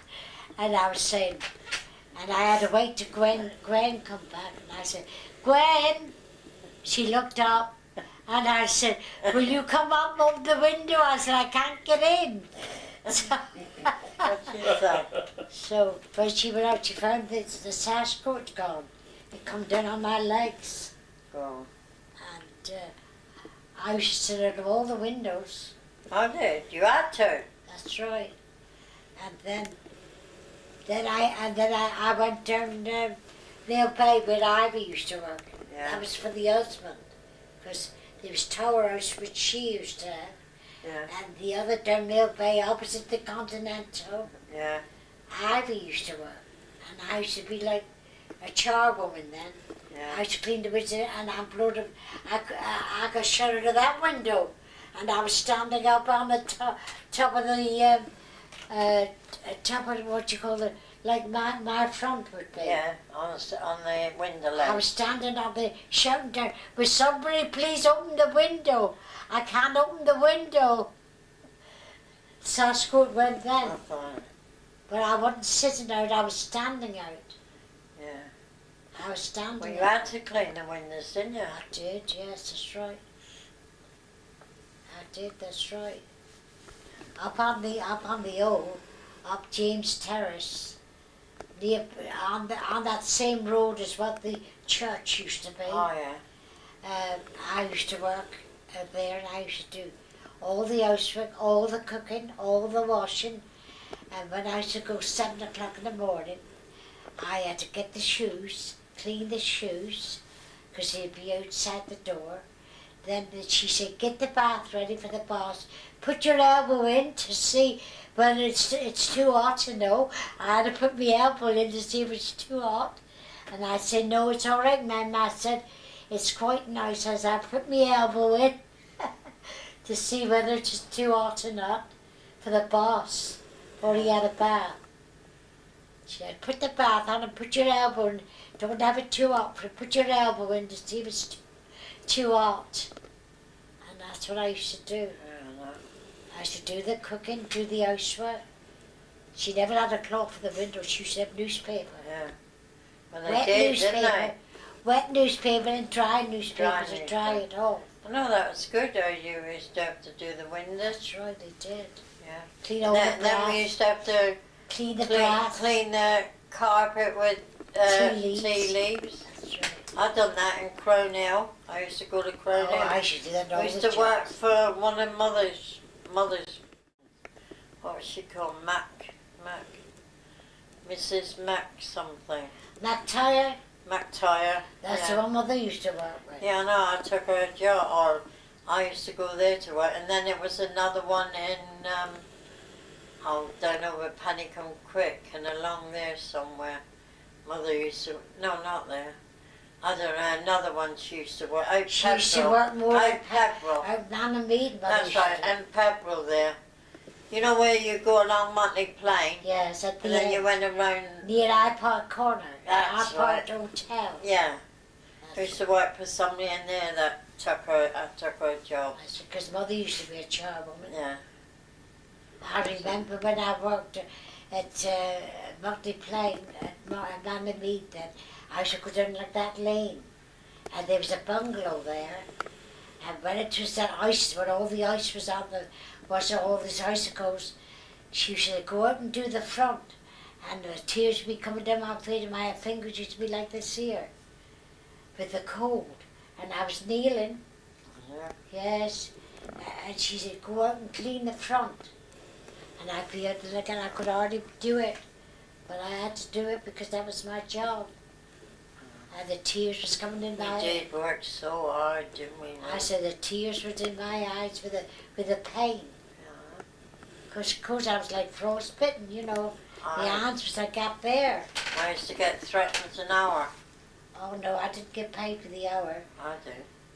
and I was saying, and I had to wait till Gwen come back, and I said, Gwen. She looked up, and I said, will you come up open the window? I said, I can't get in. So when she went out, she found the sash cord gone. It come down on my legs. Oh. And I used to sit out of all the windows. I did. You had to. That's right. And then I went down Neil Bay where Ivy used to work. Yeah. That was for the husband, because there was Tower House which she used to have, Yeah. and the other down Neil Bay opposite the Continental. Yeah. Ivy used to work, and I used to be like a charwoman then. Yeah. I used to clean the window, and I got shut out of that window, and I was standing up on the top of the top of what you call it, like my front would be. Yeah. On the window I ledge. was standing on the shouting down, will somebody please open the window? I can't open the window. Sash cord went then, Oh, fine. but I wasn't sitting out, I was standing out. Yeah. I was standing Well, you out. had to clean the windows, didn't you? I did, yes, that's right. I did, that's right. Up on the old, up James Terrace, near, on that same road as what the church used to be. Oh, yeah. I used to work there, and I used to do all the housework, all the cooking, all the washing. And when I used to go 7 o'clock in the morning, I had to get the shoes, clean the shoes, because they'd be outside the door. Then she said, get the bath ready for the boss. Put your elbow in to see whether it's too hot to know. I had to put my elbow in to see if it's too hot. And I said, no, it's all right, ma'am. I said, it's quite nice as I put my elbow in to see whether it's too hot or not for the boss, or he had a bath. She said, put the bath on and put your elbow in. Don't have it too hot, but put your elbow in to see if it's too hot. And that's what I used to do. I used to do the cooking, do the housework. She never had a cloth for the window. She used to have newspaper. Yeah. Well, they Wet did, newspaper. didn't they? Wet newspaper and dry newspaper to dry it all. I know that was good, though. You used to have to do the windows. That's right, they did. Yeah. Clean all the Then we grass, used to have to clean the grass. clean the carpet with tea leaves. That's right. I done that in Crownhill. I used to go to Crownhill. Oh, I should do that all I used the to work time. for one of mother's, what was she called? Mac, Mrs. Mac something. McTire, McTire. that's yeah. the one Mother used to work with. Yeah, I know, I took her a job, or I used to go there to work, and then there was another one in, down over Panicum Creek, and along there somewhere. Mother used to, no, not there. I don't know, another one she used to work, out She used to Pebble. work more Out Pebble. out Nanamede, Mother That's used right, to. and Pebble there. You know where you go along Motley Plain, Yes, at the and then you end, went around, near I Park Corner, That's I Park right. Hotel. yeah. I That's used to work for somebody in there that took her a job. because Mother used to be a charwoman. Yeah. I remember when I worked at Motley Plain at Nanamede, then I used to go down like that lane, and there was a bungalow there, and when it was that ice, when all the ice was on the, was all these icicles, she used to go out and do the front, and the tears would be coming down my face, and my fingers used to be like this here, with the cold, and I was kneeling, Yeah. yes, and she said, go out and clean the front. And I'd be out like, and I could hardly do it, but I had to do it because that was my job. And the tears was coming in my We did work so hard, didn't we? I said the tears were in my eyes with the pain. Because I was like frostbitten, you know. The hands was like up there. I used to get threatened an hour. Oh no, I didn't get paid for the hour. I do.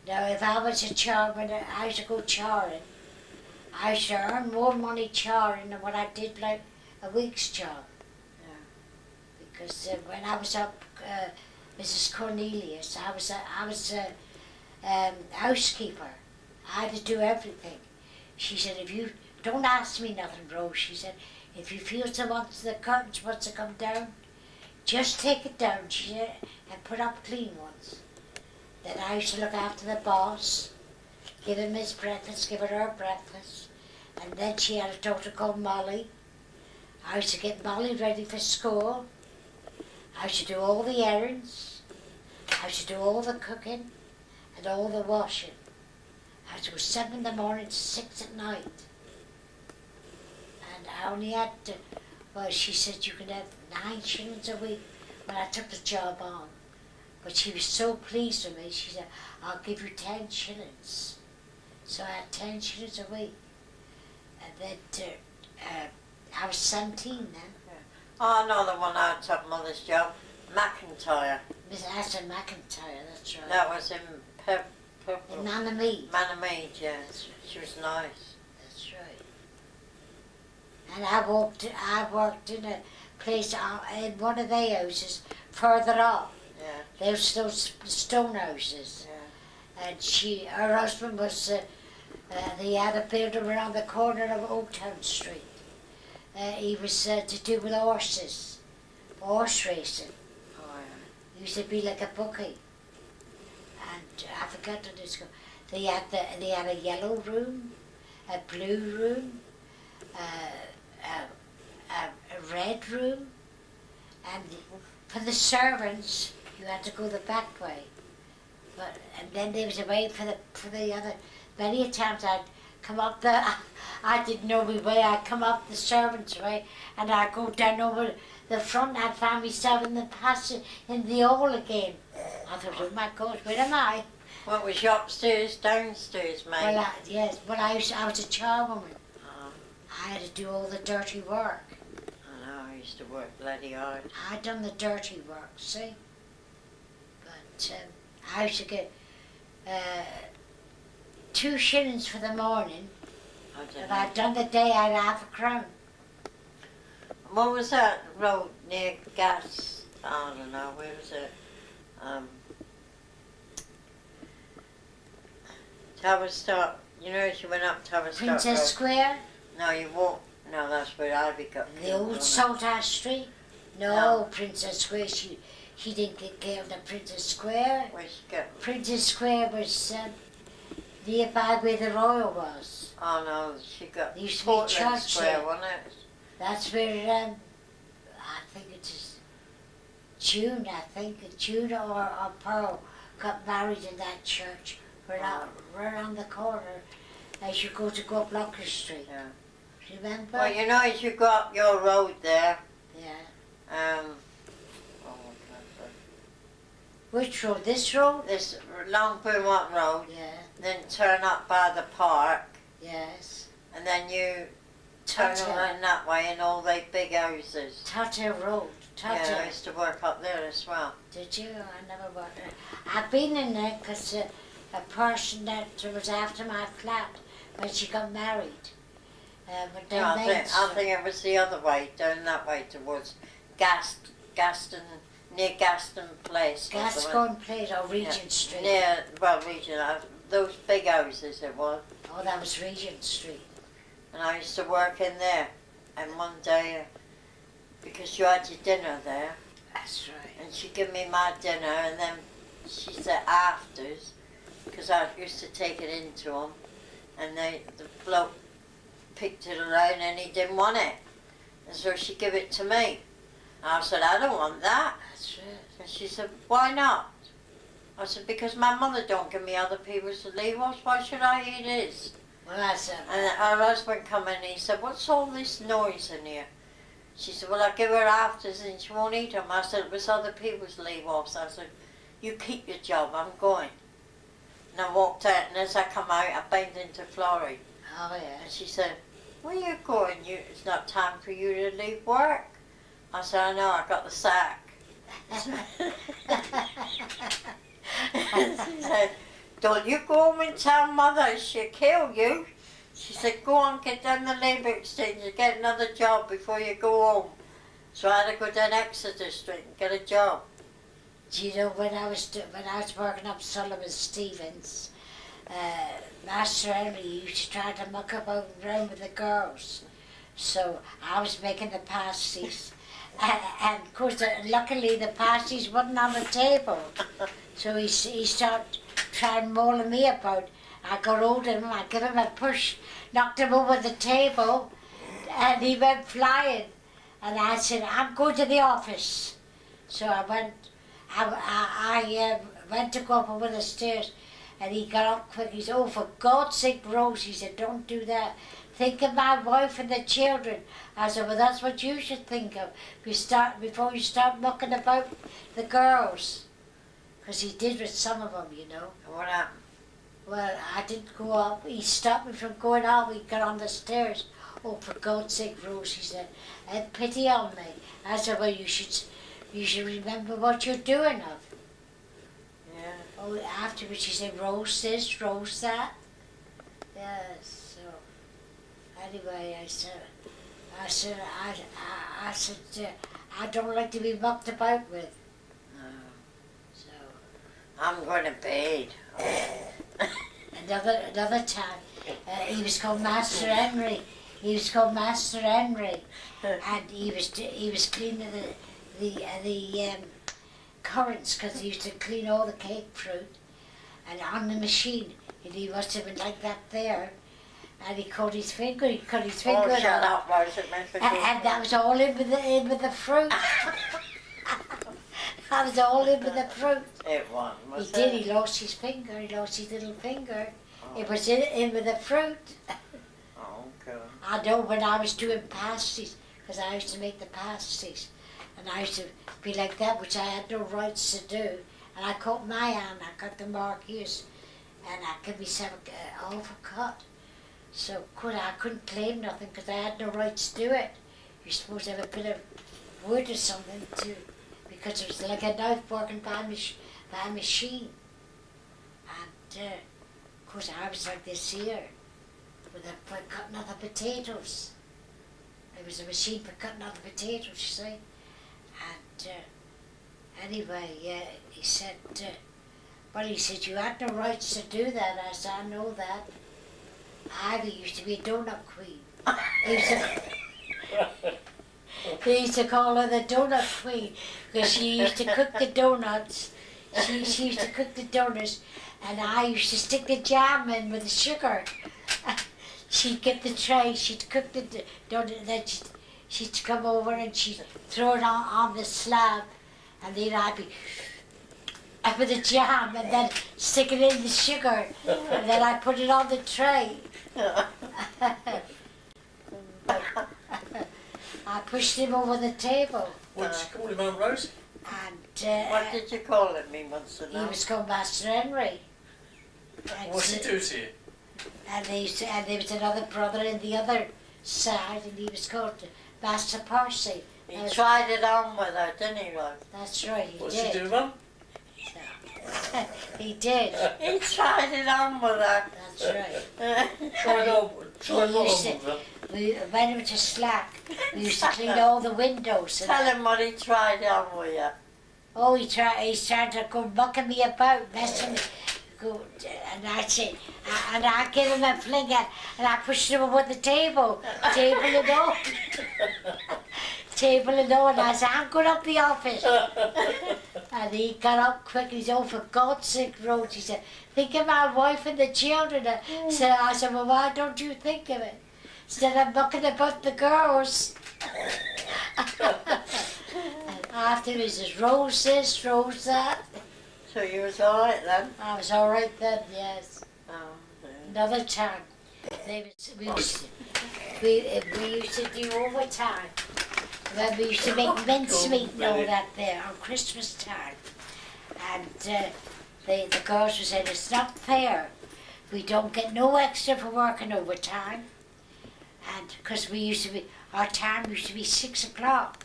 Now if I was a charman, I used to go charring. I used to earn more money charring than what I did like a week's job. Yeah. Because when I was up, Mrs. Cornelius, I was housekeeper. I had to do everything. She said, if you don't ask me nothing, Rose. She said, if you feel the curtains wants to come down, just take it down. She said, and put up clean ones. Then I used to look after the boss, give him his breakfast, give her breakfast. And then she had a daughter called Molly. I used to get Molly ready for school. I used to do all the errands. I used to do all the cooking and all the washing. I used to go 7 in the morning to 6 at night. And I only had to, well, she said you can have 9 shillings a week when I took the job on. But she was so pleased with me, she said, I'll give you 10 shillings. So I had 10 shillings a week. And then I was 17 then. Oh, another one I took Mother's job. McIntyre. Miss Aston McIntyre, that's right. That was in Purple. In Nanamede. Manamede, yes. She was nice. That's right. And I worked in a place in one of their houses further up. Yeah. There's those stone houses. Yeah. And her husband was, they had a building around the corner of Old Town Street. He was to do with horses, horse racing. Oh, yeah. He used to be like a bookie. And I forgot what it's called. They had a yellow room, a blue room, a red room, and for the servants you had to go the back way. But and then there was a way for the other. Many times I'd come up I didn't know my way. I'd come up the servants' way, and I'd go down over the front. I'd find myself in the passage in the hall again. I thought, oh my God, where am I? What was your upstairs, downstairs, mate? Well, yes, but I was a charwoman. I had to do all the dirty work. I know, I used to work bloody hard. I done the dirty work, see? But I used to get 2 shillings for the morning. If I'd done the day, I'd have a crown. What was that road near Gas? I don't know, where was it? Tavistock. You know, as you went up Tavistock Princess Road. Square, No, you walked. No, that's where Ivy got the killed, old wasn't Saltash Street. No, No. Princess Square, she didn't get killed at Princess Square. it? Where she got? Princess Square was nearby where the Royal was. Oh no, she got There used to be a Portland church Square, there. wasn't it? That's where, I think it is June, I think, June or Pearl got married in that church. Right around the corner as you go up Locker Street. Yeah. Remember? Well, you know, as you go up your road there, Yeah. oh, God. Which road? This road? This long Plymouth Road, Yeah. then turn up by the park, Yes. and then you turn Tata. around that way and all they big houses. Tata Road. Tata. Yeah, I used to work up there as well. Did you? I never went there. I've been in there because a person that was after my flat when she got married. But they Yeah, made I think it was the other way, down that way towards Gaston, near Gaston Place. Gascoigne Place or Regent Street. Near, well, Regent, those big houses it was. Oh, that was Regent Street. And I used to work in there. And one day, because you had your dinner there, That's right. and she gave me my dinner, and then she said afters, because I used to take it into them, and the bloke picked it around and he didn't want it. And so she gave it to me. And I said, I don't want that. That's right. And she said, why not? I said, because my mother don't give me other people's to leave us, why should I eat his? Well, that's And her husband come in and he said, what's all this noise in here? She said, well, I give her afters and she won't eat them. I said, it was other people's leave-offs. I said, you keep your job, I'm going. And I walked out, and as I come out, I bumped into Florrie. Oh, yeah. And she said, where you going? It's not time for you to leave work. I said, I know, I got the sack. She said, don't you go home and tell mother she'll kill you. She said, go on, get down the labour exchange and get another job before you go home. So I had to go down Exeter Street and get a job. Do you know when I was working up Sullivan Stevens, Master Henry used to try to muck about around with the girls. So I was making the pasties. And of course, luckily the pasties wasn't on the table. So he started trying mauling me about. I got hold of him, I gave him a push, knocked him over the table, and he went flying. And I said, I'm going to the office. So I went to go up over the stairs, and he got up quick. He said, oh, for God's sake, Rose, he said, don't do that. Think of my wife and the children. I said, well, that's what you should think of before you start mucking about the girls. Because he did with some of them, you know. What happened? Well, I didn't go up. He stopped me from going up. We got on the stairs. Oh, for God's sake, Rose, he said, have pity on me. I said, well, you should remember what you're doing of. Yeah. Oh, afterwards she said, Rose this, Rose that. Yes, so anyway, I said, I don't like to be mucked about with. No. So I'm going to bed. another time, he was called Master Henry. And he was cleaning the currants because he used to clean all the cake fruit, and on the machine, and he must have been like that there, and he cut his finger. Oh, shut up, Rose, it makes me feel and that was all in with the fruit. That was all in with the fruit. It was. He did. He lost his finger. He lost his little finger. Oh. It was in with the fruit. Oh, okay. I know when I was doing pasties, because I used to make the pasties, and I used to be like that, which I had no rights to do. And I cut my hand. I cut the marquise, and I gave myself an awful cut. So I couldn't claim nothing because I had no rights to do it. You're supposed to have a bit of wood or something too, because it was like a knife working by a machine. And of course I was like this here, for cutting other potatoes. There was a machine for cutting other potatoes, you see. And anyway, he said, you had no rights to do that. I said, I know that. Ivy used to be a donut queen. They used to call her the donut queen because she used to cook the donuts. She used to cook the donuts, and I used to stick the jam in with the sugar. She'd get the tray, she'd cook the donut, then she'd come over and she'd throw it on the slab, and then I'd be with the jam and then stick it in the sugar and then I put it on the tray. I pushed him over the table. What did you call him, Aunt Rose? And what did you call him? He wants to know. he was called Master Henry. What's he do to you? And there was another brother in the other side, and he was called Master Percy. He tried it on with her, didn't he, Rose? That's right, he What did. did you do, Mum? He did. He tried it on with her. That's right. Try what used on, Mum? When it was a slack, we used to clean all the windows. And Tell him what he tried on with you. oh, he tried to go mucking me about, messing me. And I'd say, and I'd give him a fling and I pushed him over the table and all. Table and all, and I said, I'm going up the office. And he got up quick, he's oh, for God's sake, Rose, he said, think of my wife and the children. I said, well, why don't you think of it? He said, I'm mucking about the girls. And after he says, Rose this, Rose that. So you was all right then? I was all right then, yes. Oh, Another time, we used to do overtime. When we used to make mincemeat and all that there on Christmas time. And the girls were saying, it's not fair. We don't get no extra for working overtime. And because our time used to be 6 o'clock.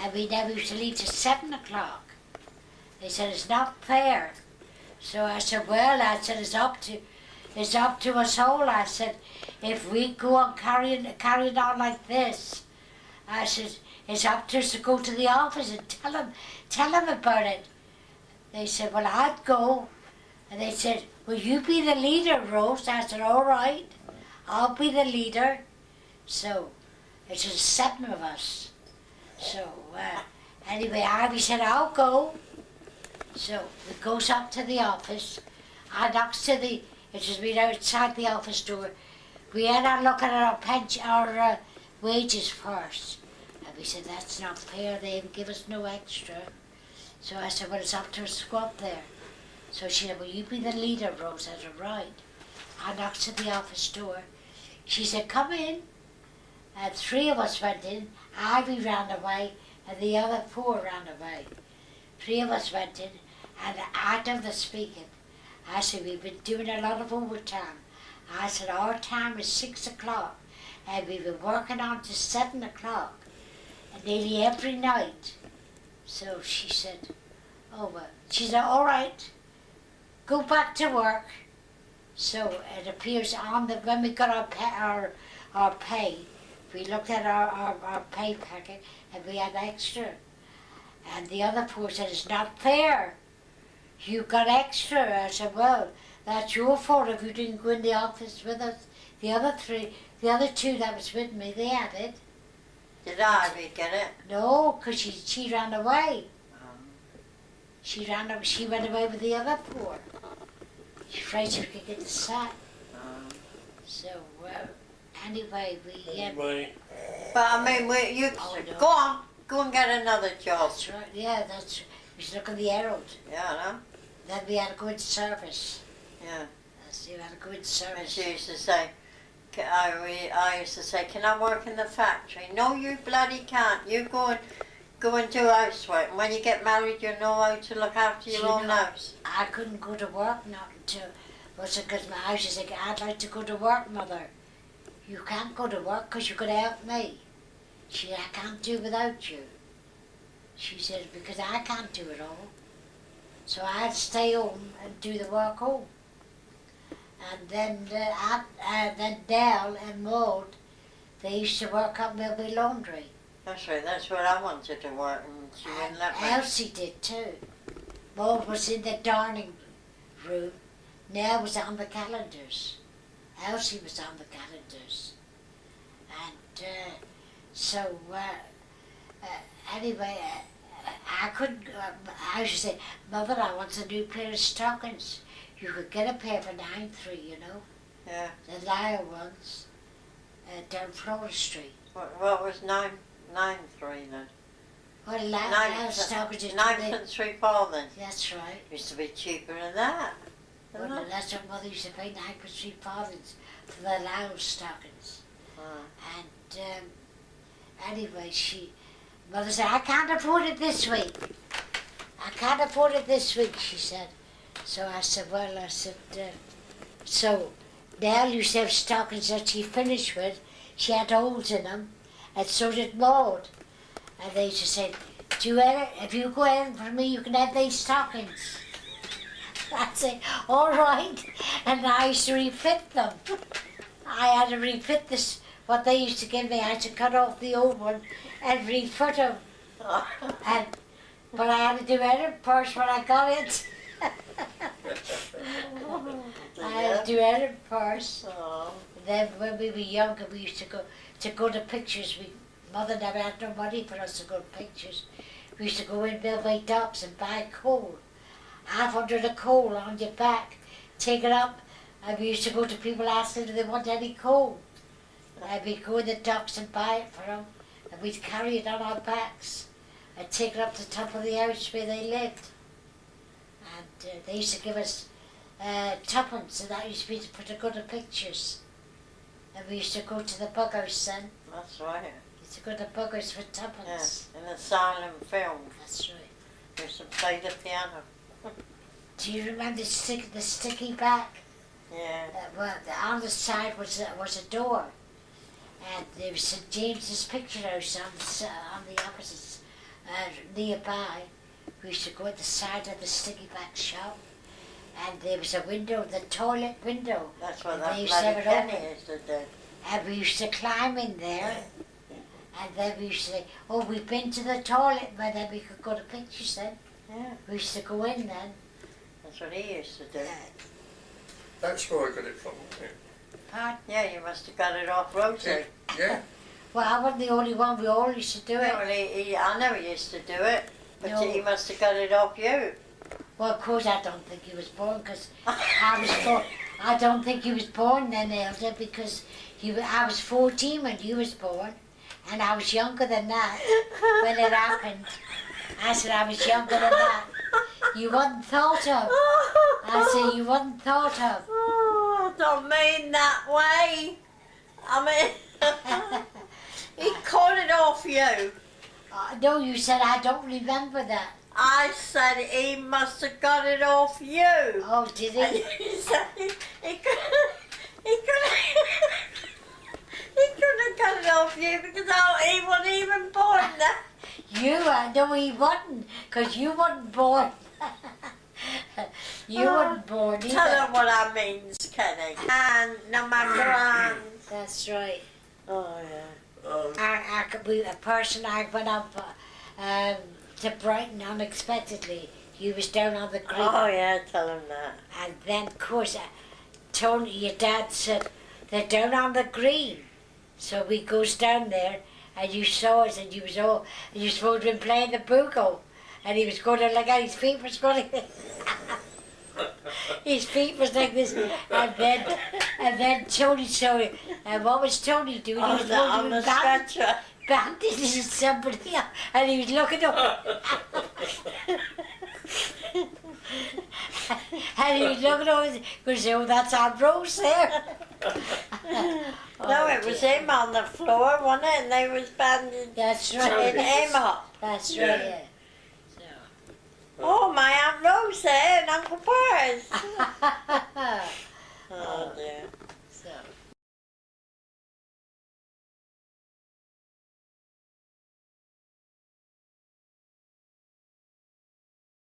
And we never used to leave till 7 o'clock. They said, it's not fair. So I said, well, it's up to us all. I said, if we go on carrying on like this, I said, it's up to us to go to the office and tell them about it. They said, well, I'd go. And they said, will you be the leader, Rose? I said, all right, I'll be the leader. So it's just 7 of us. So anyway, Ivy said, I'll go. So we goes up to the office. I knocks to it was been outside the office door. We had our looking at our wages first. And we said, that's not fair, they didn't give us no extra. So I said, well, it's up to us to go up there. So she said, will you be the leader, Rose? I said, right. I knocked to the office door. She said, come in. And 3 of us went in. Ivy ran away, and the other 4 ran away. 3 of us went in, and I done the speaking. I said, we've been doing a lot of overtime. I said, our time is 6 o'clock, and we've been working on to 7 o'clock, and nearly every night. So she said, oh, well, she said, all right, go back to work. So it appears when we got our pay, we looked at our pay packet, and we had extra. And the other 4 said, it's not fair. You got extra. I said, well, that's your fault if you didn't go in the office with us. The other 2 that was with me, they had it. did Ivy get it? No, because she ran away. She went away with the other 4. She's afraid she could get the sack. So, anyway, Anyway. But I mean, you no. go and get another job. That's right, yeah, we should look at the Herald. Yeah, I know. Then we had to go into service. Yeah. We had to go into And service. she used to say, I used to say, can I work in the factory? No, you bloody can't. You go and do housework. And when you get married, you know how to look after your own house. I couldn't go to work not until, because my house is like, I'd like to go to work, Mother. You can't go to work because you could help me. She said, I can't do without you. She said, because I can't do it all. So I had to stay home and do the work home. And then Dell and Maud, they used to work up Millby Laundry. That's right, that's where I wanted to work, and she wouldn't let me. Elsie did too. Maud was in the darning room. Nell was on the calendars. Elsie was on the calendars. And anyway, I couldn't, I used to say, Mother, I want a new pair of stockings. You could get a pair for 9.3, you know. Yeah. The Lyle ones, down Flora Street. What was 9.3 then? Well, stockings. Ninth and 3 farthings. That's right. Used to be cheaper than that. Well, that's what Mother used to pay 9 for 3 farthings for the loud stockings. And anyway, Mother said, I can't afford it this week. I can't afford it this week, she said. So I said, so Nell used to have stockings that she finished with. She had holes in them, and so did Maud. And they used to say, if you go in for me, you can have these stockings. I'd say, all right. And I used to refit them. I had to refit this, what they used to give me. I had to cut off the old one and refit them. But I had to do it first when I got it. I had to do it first. Then when we were younger, we used to go to pictures. Mother never had no money for us to go to pictures. We used to go in Railway Docks and buy coal. 500 of coal on your back, take it up, and we used to go to people asking if they want any coal. And we'd go in the docks and buy it for them, and we'd carry it on our backs and take it up to the top of the house where they lived. And they used to give us tuppence, and that used to be to put a good of pictures. And we used to go to the Buggers then. That's right. We used to go to Buggers for tuppence. Yeah, in the silent film. That's right. We used to play the piano. Do you remember the sticky back? Yeah. Well, on the side was a door, and there was St James's Picture House on the opposite nearby. We used to go at the side of the sticky back shop, and there was a window, the toilet window. That's what and that they used to have bloody it penny open. used to do. And we used to climb in there, and then we used to say, "Oh, we've been to the toilet," but then we could go to pictures then. Yeah. We used to go in then. That's what he used to do. That's where I got it from, wasn't it? Pardon? Yeah, you must have got it off Rosie. Yeah. Well, I wasn't the only one. We all used to do it. Yeah, well, I know he used to do it, but No. he must have got it off you. Well, of course, I don't think he was born because I was born. I don't think he was born then, Hilda, because I was 14 when he was born, and I was younger than that when it happened. I said I was younger than that. You wasn't thought of. I said you wasn't thought of. Oh, I don't mean that way. I mean, he cut it off you. No, you said I don't remember that. I said he must have got it off you. Oh, did And he? he said he couldn't have got it off you because he wasn't even born then. No, he wasn't, because you wasn't born. You wasn't born either. Tell her what I means, Kenny. And no matter what. That's right. Oh, yeah. I went up to Brighton unexpectedly. He was down on the green. Oh, yeah, tell him that. And then, of course, Tony, your dad said, they're down on the green. So we goes down there, and you saw us, and you was supposed to be playing the bugle. And he was going to, like, his feet was going to... His feet was like this, and then Tony saw it. And what was Tony doing? He was On the stretcher. bandaging somebody else, and he was looking up. And he was looking over, going, "Oh, that's Aunt Rose there." No, it was him on the floor, wasn't it? And they was bandaged. That's right. Him up. That's right. Yeah. Oh, my Aunt Rose there and Uncle Paris.